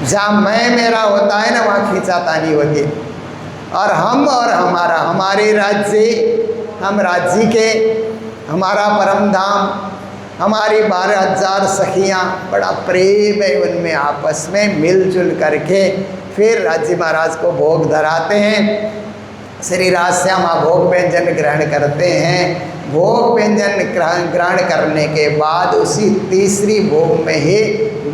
जहाँ मैं मेरा होता है ना, वहाँ खींचातानी होती है। और हम और हमारा, हमारे राज्य, हम राज्य के, हमारा परम धाम, हमारी 12,000 सखियाँ, बड़ा प्रेम है उनमें, आपस में मिलजुल करके फिर राज्य महाराज को भोग धराते हैं। श्री राजश्यामा भोग व्यंजन ग्रहण करते हैं। भोग व्यंजन ग्रहण करने के बाद उसी तीसरी भोग में ही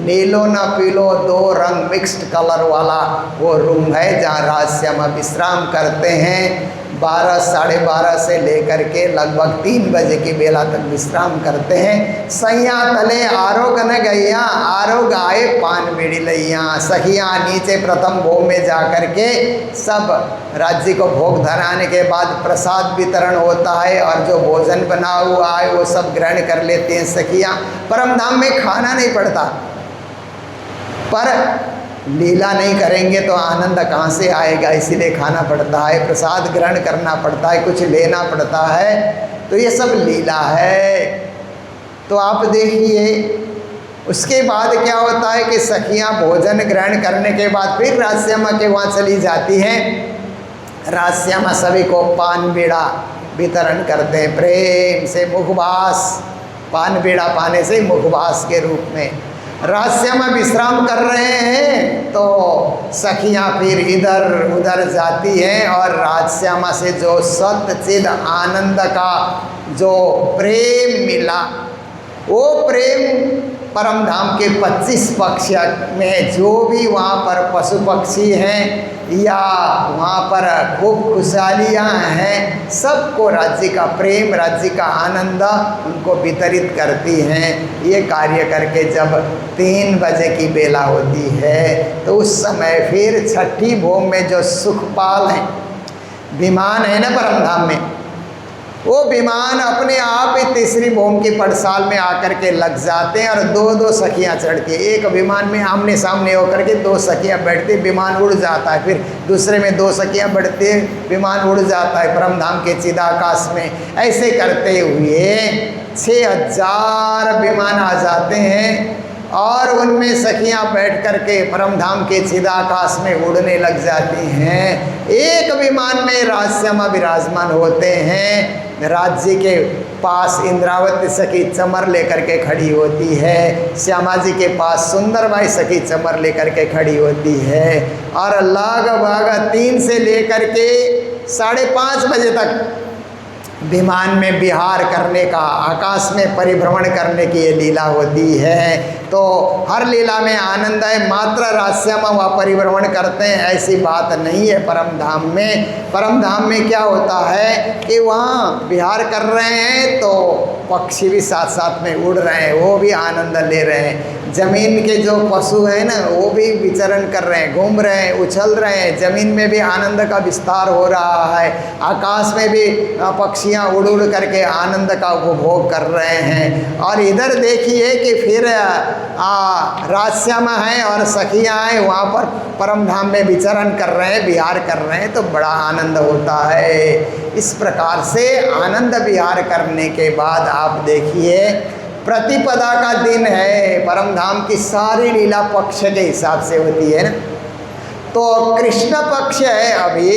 नीलो न पीलो 2 रंग मिक्स्ड कलर वाला वो रूम है जहाँ राजश्यामा विश्राम करते हैं। 12, साढ़े 12 से लेकर के लगभग 3 बजे की बेला तक विश्राम करते हैं। सैया तले आरोग न गैया, आरोग आए पान बीड़ी लैया। सखियाँ नीचे प्रथम भोग में जा कर के सब राज्य को भोग धराने के बाद प्रसाद वितरण होता है, और जो भोजन बना हुआ है वो सब ग्रहण कर लेते हैं सखियाँ। परम धाम में खाना नहीं पड़ता, पर लीला नहीं करेंगे तो आनंद कहाँ से आएगा, इसीलिए खाना पड़ता है, प्रसाद ग्रहण करना पड़ता है, कुछ लेना पड़ता है, तो ये सब लीला है। तो आप देखिए उसके बाद क्या होता है कि सखियाँ भोजन ग्रहण करने के बाद फिर राजश्यामा के वहाँ चली जाती हैं। राजश्यामा सभी को पान बीड़ा वितरण करते हैं प्रेम से, मुखवास, पान बीड़ा पाने से मुखवास के रूप में। राजश्यामा विश्राम कर रहे हैं तो सखियाँ फिर इधर उधर जाती हैं, और राजश्यामा से जो सच्चिद आनंद का जो प्रेम मिला, वो प्रेम परम धाम के 25 पक्ष में जो भी वहाँ पर पशु पक्षी हैं या वहाँ पर खूब खुशहालियाँ हैं, सबको राज्य का प्रेम, राज्य का आनंद उनको वितरित करती हैं। ये कार्य करके जब 3 बजे की बेला होती है तो उस समय फिर छठी भोग में जो सुखपाल हैं, विमान है ना परम धाम में, वो विमान अपने आप ही तीसरी भोम की पड़साल में आकर के लग जाते हैं, और 2-2 सखियाँ चढ़ती है। एक विमान में आमने सामने होकर के 2 सखियाँ बैठती, विमान उड़ जाता है, फिर दूसरे में 2 सखियाँ बैठती, विमान उड़ जाता है परम धाम के चिदाकाश में। ऐसे करते हुए 6,000 विमान आ जाते हैं और उनमें सखियां बैठ करके परमधाम के चिदाकाश में उड़ने लग जाती हैं। एक विमान में राजश्यामा विराजमान होते हैं। राज्य के पास इंद्रावती सखी चमर लेकर के खड़ी होती है, श्यामा जी के पास सुंदरबाई सखी चमर लेकर के खड़ी होती है। और लगभग 3 से लेकर के 5:30 बजे तक विमान में विहार करने का, आकाश में परिभ्रमण करने की ये लीला होती है। तो हर लीला में आनंद है, मात्र राजश्यामा वहाँ परिभ्रमण करते हैं ऐसी बात नहीं है। परम धाम में क्या होता है कि वहाँ विहार कर रहे हैं तो पक्षी भी साथ साथ में उड़ रहे हैं, वो भी आनंद ले रहे हैं। ज़मीन के जो पशु हैं ना, वो भी विचरण कर रहे हैं, घूम रहे हैं, उछल रहे हैं। ज़मीन में भी आनंद का विस्तार हो रहा है, आकाश में भी पक्षियाँ उड़ उड़ करके आनंद का उपभोग कर रहे हैं। और इधर देखिए कि फिर राजश्यामा है और सखियाँ हैं, वहाँ पर परम धाम में विचरण कर रहे हैं, विहार कर रहे हैं, तो बड़ा आनंद होता है। इस प्रकार से आनंद विहार करने के बाद आप देखिए प्रतिपदा का दिन है। परम धाम की सारी लीला पक्ष के हिसाब से होती है ना, तो कृष्ण पक्ष है अभी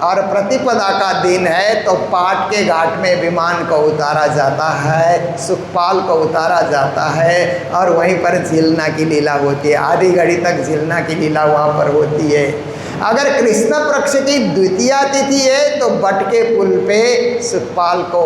और प्रतिपदा का दिन है, तो पाट के घाट में विमान को उतारा जाता है, सुखपाल को उतारा जाता है और वहीं पर झिलना की लीला होती है। आधी घड़ी तक झिलना की लीला वहाँ पर होती है। अगर कृष्ण पक्ष की द्वितीया तिथि है तो बट के पुल पे सुखपाल को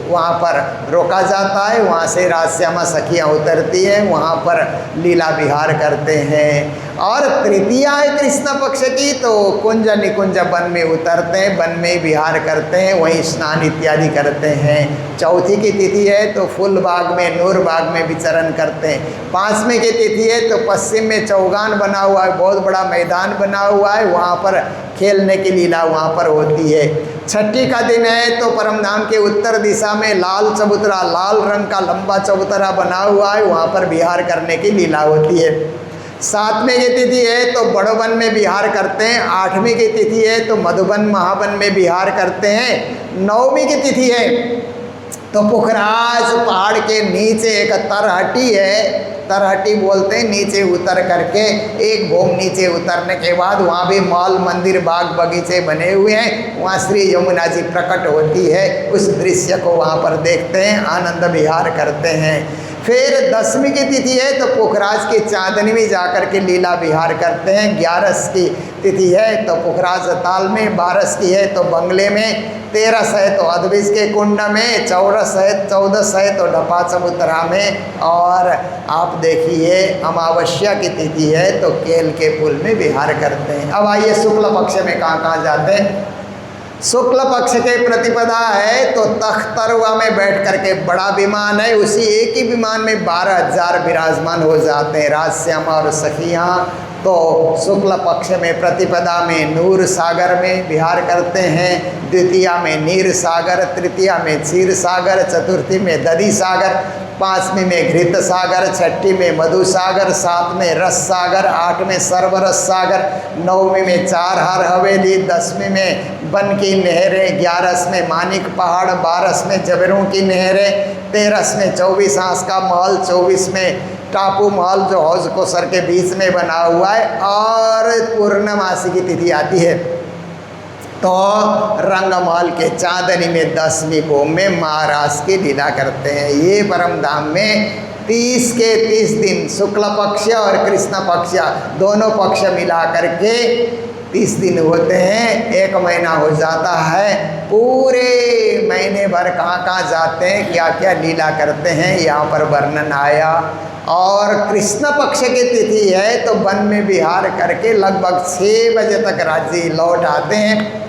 वहाँ पर रोका जाता है, वहाँ से राजश्यामा सखियाँ उतरती हैं, वहाँ पर लीला विहार करते हैं। और तृतीया है कृष्ण पक्ष की तो कुंज निकुंज वन में उतरते हैं, वन में विहार करते हैं, वहीं स्नान इत्यादि करते हैं। चौथी की तिथि है तो फूल बाग में, नूर बाग में विचरण करते हैं। 5वें की तिथि है तो पश्चिम में चौगान बना हुआ है, बहुत बड़ा मैदान बना हुआ है, वहाँ पर खेलने की लीला वहाँ पर होती है। 6ठी का दिन है तो परमधाम के उत्तर दिशा में लाल चबूतरा, लाल रंग का लंबा चबूतरा बना हुआ है, वहाँ पर विहार करने की लीला होती है। 7वें की तिथि है तो बड़ोवन में विहार करते हैं। 8वीं की तिथि है तो मधुबन महावन में विहार करते हैं। 9वीं की तिथि है तो पुखराज पहाड़ के नीचे एक तरहटी है, तरहटी बोलते हैं, नीचे उतर करके एक भूम नीचे उतरने के बाद वहाँ भी मॉल, मंदिर, बाग बगीचे बने हुए हैं, वहाँ श्री यमुना जी प्रकट होती है, उस दृश्य को वहाँ पर देखते हैं, आनंद विहार करते हैं। फिर 10वीं की तिथि है तो पुखराज की चांदनी में जाकर के लीला विहार करते हैं। 11 की तिथि है तो पुखराज ताल में, 12 की है तो बंगले में, 13 है तो अद्विज के कुंड में, 14 है तो ढपा चबूतरा में, और आप देखिए अमावस्या की तिथि है तो केल के पुल में विहार करते हैं। अब आइए शुक्ल पक्ष में कहाँ कहाँ जाते हैं। शुक्ल पक्ष के प्रतिपदा है तो तख्तरवा में बैठ करके बड़ा विमान है, उसी एक ही विमान में 12,000 विराजमान हो जाते हैं राजश्यामा और सखियाँ। तो शुक्ल पक्ष में प्रतिपदा में नूर सागर में विहार करते हैं, द्वितीया में नीर सागर, तृतीया में क्षीर सागर, चतुर्थी में दधी सागर, 5वीं में घृत सागर, 6ठी में मधु सागर, 7 में रस सागर, 8 में सर्वरस सागर, 9वीं में 4 हार हवेली, 10वीं में बन की नहरें, 11 में मानिक पहाड़, 12 में जबरों की नहरें, 13 में 24 हांस का महल, 24 में टापू महल जो हौज कोसर के बीच में बना हुआ है। और पूर्णमासी की तिथि आती है तो रंगमहल के चांदनी में 10वीं भूमि में महाराज की लीला करते हैं। ये परम धाम में 30 के 30 दिन शुक्ल पक्ष और कृष्ण पक्ष दोनों पक्ष मिला करके 30 दिन होते हैं, 1 महीना हो जाता है। पूरे महीने भर कहाँ कहाँ जाते हैं, क्या क्या लीला करते हैं, यहाँ पर वर्णन आया। और कृष्ण पक्ष की तिथि है तो वन में विहार करके लगभग 6 बजे तक राज्य लौट आते हैं।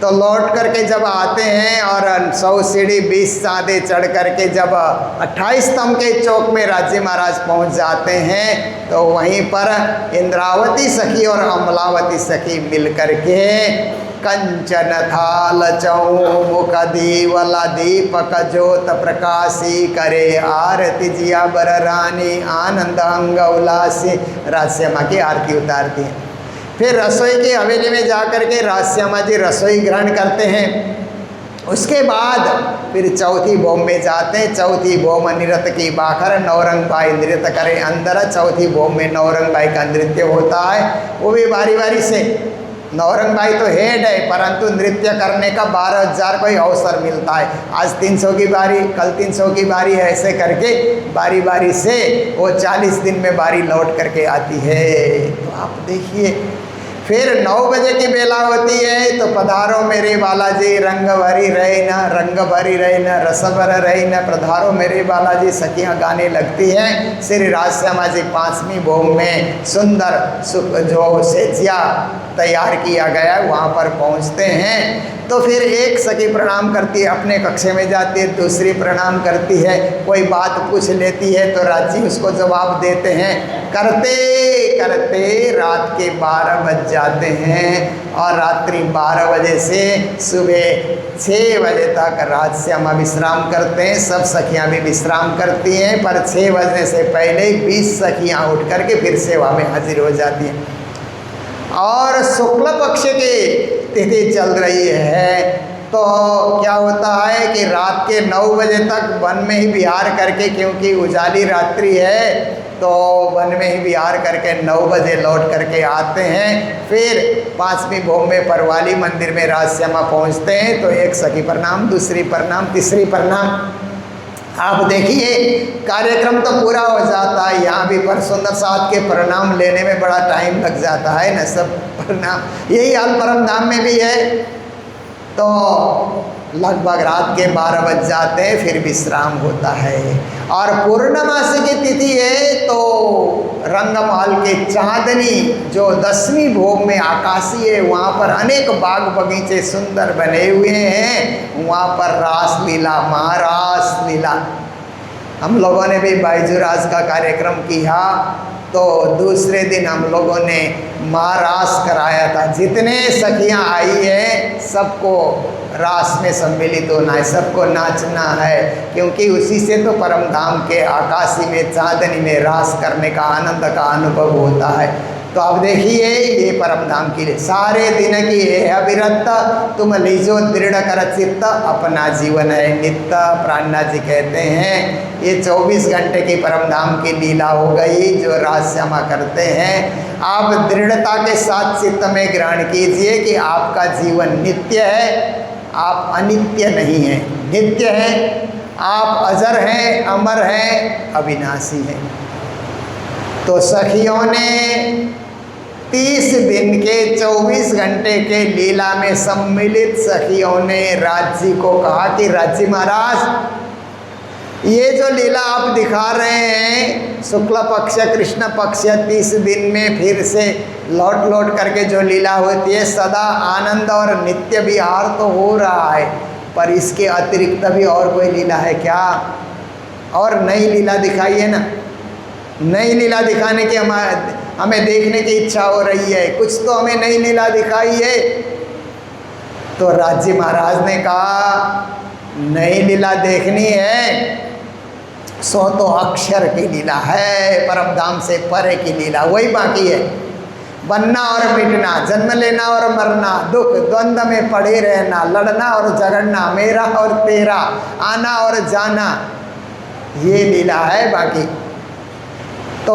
तो लौट करके जब आते हैं और 100 सीढ़ी 20 सादे चढ़ करके जब 28 स्तंभ के चौक में राज्य महाराज पहुंच जाते हैं तो वहीं पर इंद्रावती सखी और अमलावती सखी मिल करके कंचन थाल चौमुख दीवला दीपक ज्योत प्रकाशी करे आरती जिया बर रानी आनंद अंग उल्लासी राजश्यामा की आरती उतारती हैं। फिर रसोई की हवेली में जा कर के राजश्यामा जी रसोई ग्रहण करते हैं उसके बाद फिर चौथी भोम में जाते हैं। चौथी भोम निरत की बाखर नौरंग भाई नृत्य करे अंदर। चौथी भोम में नौरंग भाई का नृत्य होता है, वो भी बारी बारी से। नौरंग भाई तो हेड है, परंतु नृत्य करने का 12,000 को ही अवसर मिलता है। आज 300 की बारी, कल 300 की बारी है, ऐसे करके बारी बारी से वो 40 दिन में बारी लौट करके आती है। तो आप देखिए, फिर 9 बजे की बेला होती है तो पधारो मेरे बालाजी रंग भरी रहे न, रंग भरी रहे न, रस भर रहे न, पधारो मेरे बालाजी सखियाँ गाने लगती हैं। श्री राजश्यामा जी 5वीं भोम में सुंदर जो सेजिया तैयार किया गया है वहाँ पर पहुँचते हैं। तो फिर एक सखी प्रणाम करती है, अपने कक्षे में जाती है, दूसरी प्रणाम करती है, कोई बात पूछ लेती है तो राजी उसको जवाब देते हैं। करते करते रात के 12 बज जाते हैं और रात्रि 12 बजे से सुबह 6 बजे तक राजश्यामा विश्राम करते हैं। सब सखियां भी विश्राम करती हैं, पर 6 बजने से पहले 20 सखियां उठ करके फिर सेवा में हाजिर हो जाती हैं। और शुक्ल पक्ष की तिथि चल रही है तो क्या होता है कि रात के 9 बजे तक वन में ही विहार करके, क्योंकि उजाली रात्रि है तो वन में ही विहार करके 9 बजे लौट करके आते हैं। फिर 5वीं भोम में परवाली मंदिर में राजश्यामा पहुंचते हैं तो एक सखी प्रणाम, दूसरी प्रणाम, तीसरी प्रणाम। आप देखिए कार्यक्रम तो पूरा हो जाता है, यहाँ भी पर सुंदर साथ के प्रणाम लेने में बड़ा टाइम लग जाता है न। सब प्रणाम, यही हाल परम धाम में भी है। तो लगभग रात के 12 बज जाते हैं, फिर विश्राम होता है। और पूर्णमासी की तिथि है तो रंगमहल के चांदनी जो 10वीं भोग में आकाशी है, वहाँ पर अनेक बाग बगीचे सुंदर बने हुए हैं। वहाँ पर रास लीला, महारास लीला, हम लोगों ने भी बाईजुरास का कार्यक्रम किया तो दूसरे दिन हम लोगों ने महारास कराया था। जितने सखियाँ आई हैं सबको रास में सम्मिलित होना है, सबको नाचना है, क्योंकि उसी से तो परम धाम के आकाशी में चांदनी में रास करने का आनंद का अनुभव होता है। तो अब देखिए ये परम धाम की सारे दिन की है अविरत, तुम लीजो दृढ़ कर चित्त, अपना जीवन है नित्य। प्राणनाथ जी कहते हैं ये 24 घंटे की परम धाम की लीला हो गई जो राजश्यामा करते हैं। आप दृढ़ता के साथ चित्त में ग्रहण कीजिए कि आपका जीवन नित्य है, आप अनित्य नहीं हैं, नित्य हैं। आप अजर हैं, अमर हैं, अविनाशी हैं। तो सखियों ने 30 दिन के 24 घंटे के लीला में सम्मिलित सखियों ने राज्य को कहा कि राज्य महाराज ये जो लीला आप दिखा रहे हैं शुक्ल पक्ष कृष्ण पक्ष 30 दिन में फिर से लौट लौट करके जो लीला होती है, सदा आनंद और नित्य विहार तो हो रहा है, पर इसके अतिरिक्त भी और कोई लीला है क्या? और नई लीला दिखाइए ना। नई लीला दिखाने की हमें देखने की इच्छा हो रही है, कुछ तो हमें नई लीला दिखाइए। तो राज्य महाराज ने कहा नई लीला देखनी है सो तो अक्षर की लीला है, परम धाम से परे की लीला वही बाकी है। बनना और मिटना, जन्म लेना और मरना, दुख द्वंद्व में पड़े रहना, लड़ना और झगड़ना, मेरा और तेरा, आना और जाना, ये लीला है बाकी। तो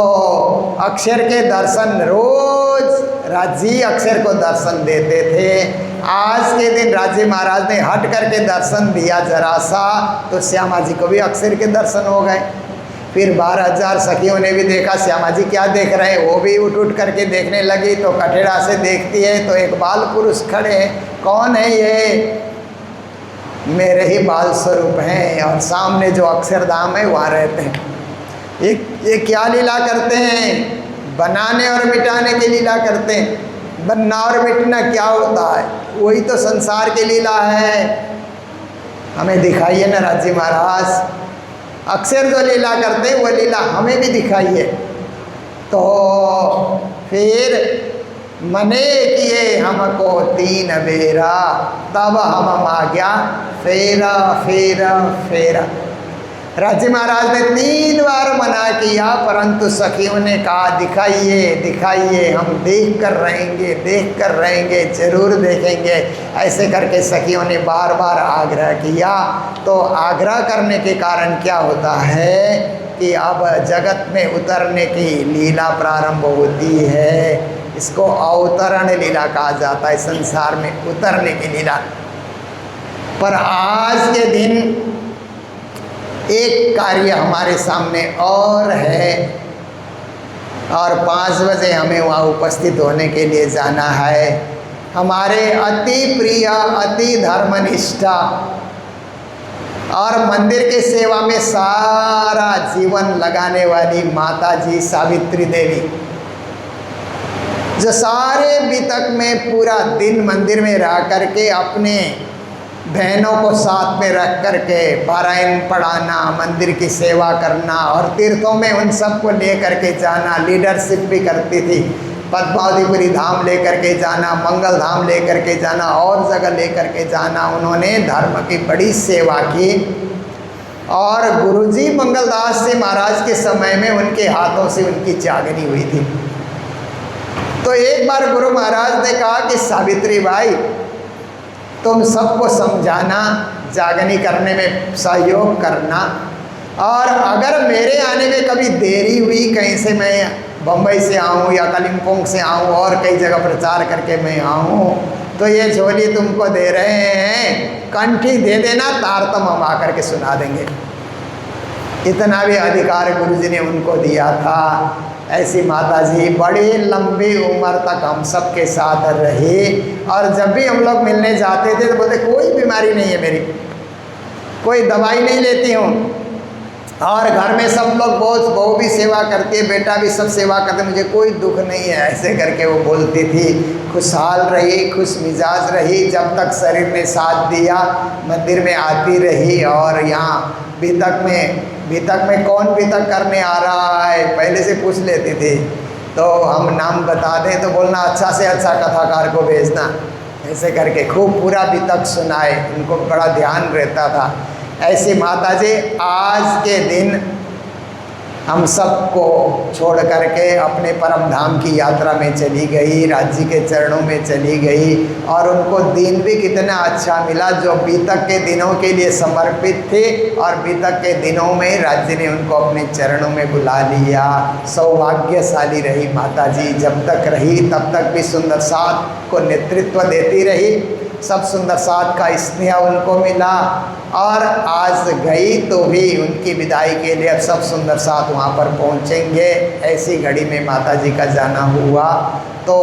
अक्षर के दर्शन रोज राज्य अक्षर को दर्शन देते थे। आज के दिन राज्य महाराज ने हट करके दर्शन दिया जरा सा, तो श्यामा जी को भी अक्षर के दर्शन हो गए। फिर 12,000 सखियों ने भी देखा श्यामा जी क्या देख रहे हैं, वो भी उठ उठ करके देखने लगी। तो कठेड़ा से देखती है तो एक बाल पुरुष खड़े हैं। कौन है ये? मेरे ही बाल स्वरूप हैं और सामने जो अक्षरधाम है वहाँ रहते हैं। ये क्या लीला करते हैं? बनाने और मिटाने की लीला करते हैं। बनना और मिटना क्या होता है? वही तो संसार की लीला है। हमें दिखाइए ना राज्य महाराज, अक्षर जो लीला करते हैं वो लीला हमें भी दिखाइए। तो फिर मने किए हमको 3 बेरा, तब हम मांग्या फेरा फेरा फेरा। राज्य महाराज ने 3 बार मना किया, परंतु सखियों ने कहा दिखाइए दिखाइए, हम देख कर रहेंगे, जरूर देखेंगे। ऐसे करके सखियों ने बार बार आग्रह किया। तो आग्रह करने के कारण क्या होता है कि अब जगत में उतरने की लीला प्रारंभ होती है। इसको अवतरण लीला कहा जाता है, संसार में उतरने की लीला। पर आज के दिन एक कार्य हमारे सामने और है, और 5 बजे हमें वहाँ उपस्थित होने के लिए जाना है। हमारे अति प्रिय, अति धर्मनिष्ठा और मंदिर की सेवा में सारा जीवन लगाने वाली माता जी सावित्री देवी, जो सारे बीतक में पूरा दिन मंदिर में रह करके अपने बहनों को साथ में रख करके पारायण पढ़ाना, मंदिर की सेवा करना और तीर्थों में उन सबको ले करके जाना, लीडरशिप भी करती थी। पद्मावतीपुरी धाम ले करके जाना, मंगल धाम ले करके जाना, और जगह ले करके जाना। उन्होंने धर्म की बड़ी सेवा की। और गुरुजी मंगलदास जी महाराज के समय में उनके हाथों से उनकी जागनी हुई थी। तो एक बार गुरु महाराज ने कहा कि सावित्री बाई, तुम सबको समझाना, जागनी करने में सहयोग करना, और अगर मेरे आने में कभी देरी हुई, कहीं से मैं बम्बई से आऊँ या कालिम्पोंग से आऊँ और कई जगह प्रचार करके मैं आऊँ, तो ये झोली तुमको दे रहे हैं, कंठी दे देना, तारतम हम आकर के सुना देंगे। इतना भी अधिकार गुरुजी ने उनको दिया था। ऐसी माता जी बड़ी लंबी उम्र तक हम सब के साथ रही, और जब भी हम लोग मिलने जाते थे तो बोलते कोई बीमारी नहीं है मेरी, कोई दवाई नहीं लेती हूँ, और घर में सब लोग बहुत, बहू भी सेवा करती है, बेटा भी सब सेवा करते, मुझे कोई दुख नहीं है। ऐसे करके वो बोलती थी। खुशहाल रही, खुश मिजाज रही, जब तक शरीर ने साथ दिया, मंदिर में आती रही। और यहाँ बीतक में कौन बीतक करने आ रहा है पहले से पूछ लेती थी। तो हम नाम बता दें तो बोलना अच्छा से अच्छा कथाकार को भेजना। ऐसे करके खूब पूरा बीतक सुनाए, उनको बड़ा ध्यान रहता था। ऐसी माता जी आज के दिन हम सबको छोड़ करके अपने परम धाम की यात्रा में चली गई, राज्य के चरणों में चली गई। और उनको दिन भी कितना अच्छा मिला, जो बीतक के दिनों के लिए समर्पित थे, और बीतक के दिनों में राज्य ने उनको अपने चरणों में बुला लिया। सौभाग्यशाली रही माता जी, जब तक रही तब तक भी सुंदर साथ को नेतृत्व देती रही, सब सुंदर साथ का स्नेह उनको मिला। और आज गई तो भी उनकी विदाई के लिए अब सब सुंदर साथ वहाँ पर पहुँचेंगे। ऐसी घड़ी में माता जी का जाना हुआ। तो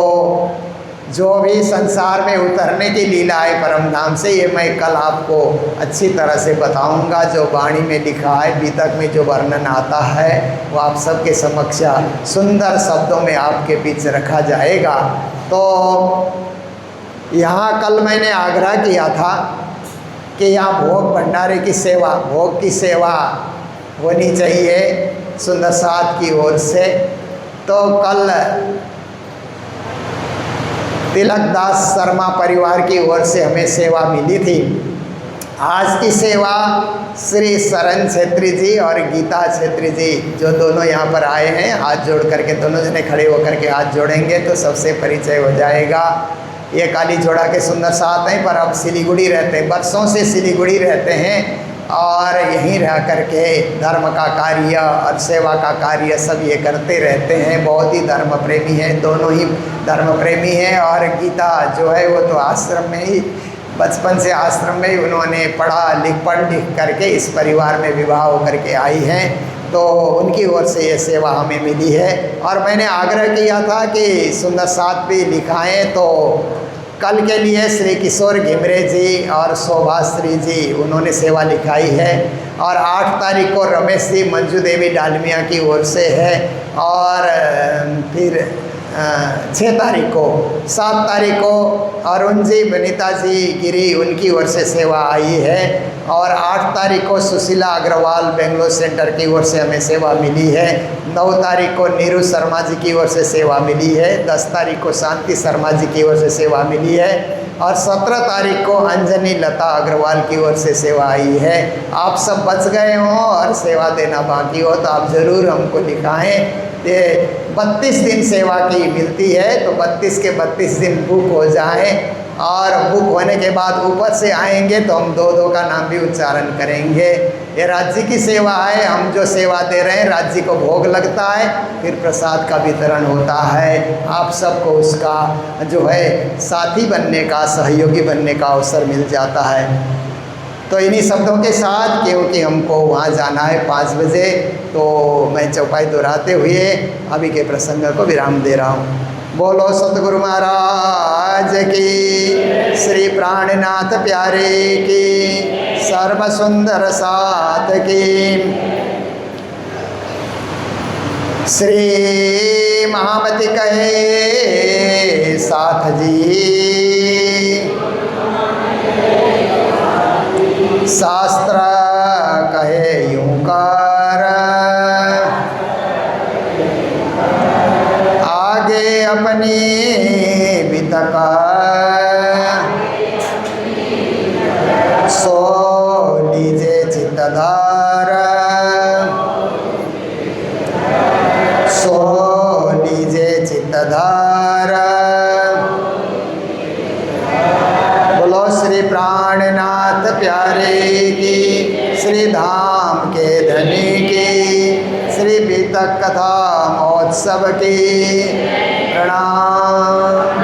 जो भी संसार में उतरने की लीला है परम धाम से, ये मैं कल आपको अच्छी तरह से बताऊंगा। जो वाणी में लिखा है, बीतक में जो वर्णन आता है, वो आप सबके समक्ष सुंदर शब्दों में आपके बीच रखा जाएगा। तो यहाँ कल मैंने आग्रह किया था कि यहाँ भोग भंडारे की सेवा, भोग की सेवा होनी चाहिए सुंदर साथ की ओर से। तो कल तिलकदास शर्मा परिवार की ओर से हमें सेवा मिली थी। आज की सेवा श्री शरण छेत्री जी और गीता छेत्री जी, जो दोनों यहाँ पर आए हैं, हाथ जोड़ करके दोनों जने खड़े होकर के हाथ जोड़ेंगे तो सबसे परिचय हो जाएगा। ये काली जोड़ा के सुंदर साथ हैं, पर अब सिलीगुड़ी रहते हैं, बरसों से सिलीगुड़ी रहते हैं, और यहीं रह करके धर्म का कार्य और सेवा का कार्य सब ये करते रहते हैं। बहुत ही धर्म प्रेमी हैं, दोनों ही धर्म प्रेमी हैं। और गीता जो है वो तो आश्रम में ही, बचपन से आश्रम में ही उन्होंने पढ़ लिख करके इस परिवार में विवाह होकर के आई हैं। तो उनकी ओर से ये सेवा हमें मिली है। और मैंने आग्रह किया था कि सुंदर साथ भी लिखाएं, तो कल के लिए श्री किशोर घिमरे जी और शोभाश्री जी उन्होंने सेवा लिखाई है। और 8 तारीख को रमेश जी मंजू देवी डालमिया की ओर से है। और फिर 6 तारीख को, 7 तारीख को अरुण जी, वनीता जी गिरी, उनकी ओर से सेवा आई है। और 8 तारीख को सुशीला अग्रवाल बेंगलोर सेंटर की ओर से हमें सेवा मिली है। 9 तारीख को नीरू शर्मा जी की ओर से सेवा मिली है। 10 तारीख को शांति शर्मा जी की ओर से सेवा मिली है। और 17 तारीख को अंजनी लता अग्रवाल की ओर से सेवा आई है। आप सब बच गए हों और सेवा देना बाकी हो तो आप ज़रूर हमको लिखाएं। ये 32 दिन सेवा की मिलती है, तो 32 के 32 दिन बुक हो जाएं, और बुक होने के बाद ऊपर से आएंगे तो हम 2-2 का नाम भी उच्चारण करेंगे। ये राज्य की सेवा है, हम जो सेवा दे रहे हैं राज्य को भोग लगता है, फिर प्रसाद का वितरण होता है। आप सबको उसका जो है साथी बनने का, सहयोगी बनने का अवसर मिल जाता है। तो इन्हीं शब्दों के साथ, क्योंकि हमको वहाँ जाना है 5 बजे, तो मैं चौपाई दोहराते हुए अभी के प्रसंग को विराम दे रहा हूँ। बोलो सतगुरु महाराज की, श्री प्राणनाथ प्यारे की, सर्व सुंदर साथ की। श्री महामति कहे साथ जी, शास्त्र कहे यूं कर, आगे अपनी बितका, सो लीजे चित्तधार, सो लीजे चित्तधार। बोलो श्री प्राणनाथ प्यारे की, श्री धाम के धनी की, श्री बीतक कथा महोत्सव की प्रणाम।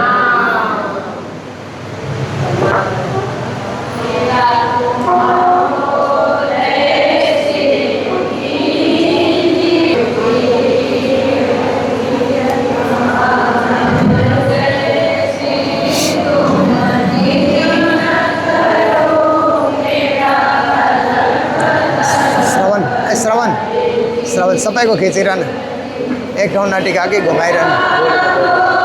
श्रवण सबै को खींची रहना, एक ठाउँ नाटिका के घुमाई रहना।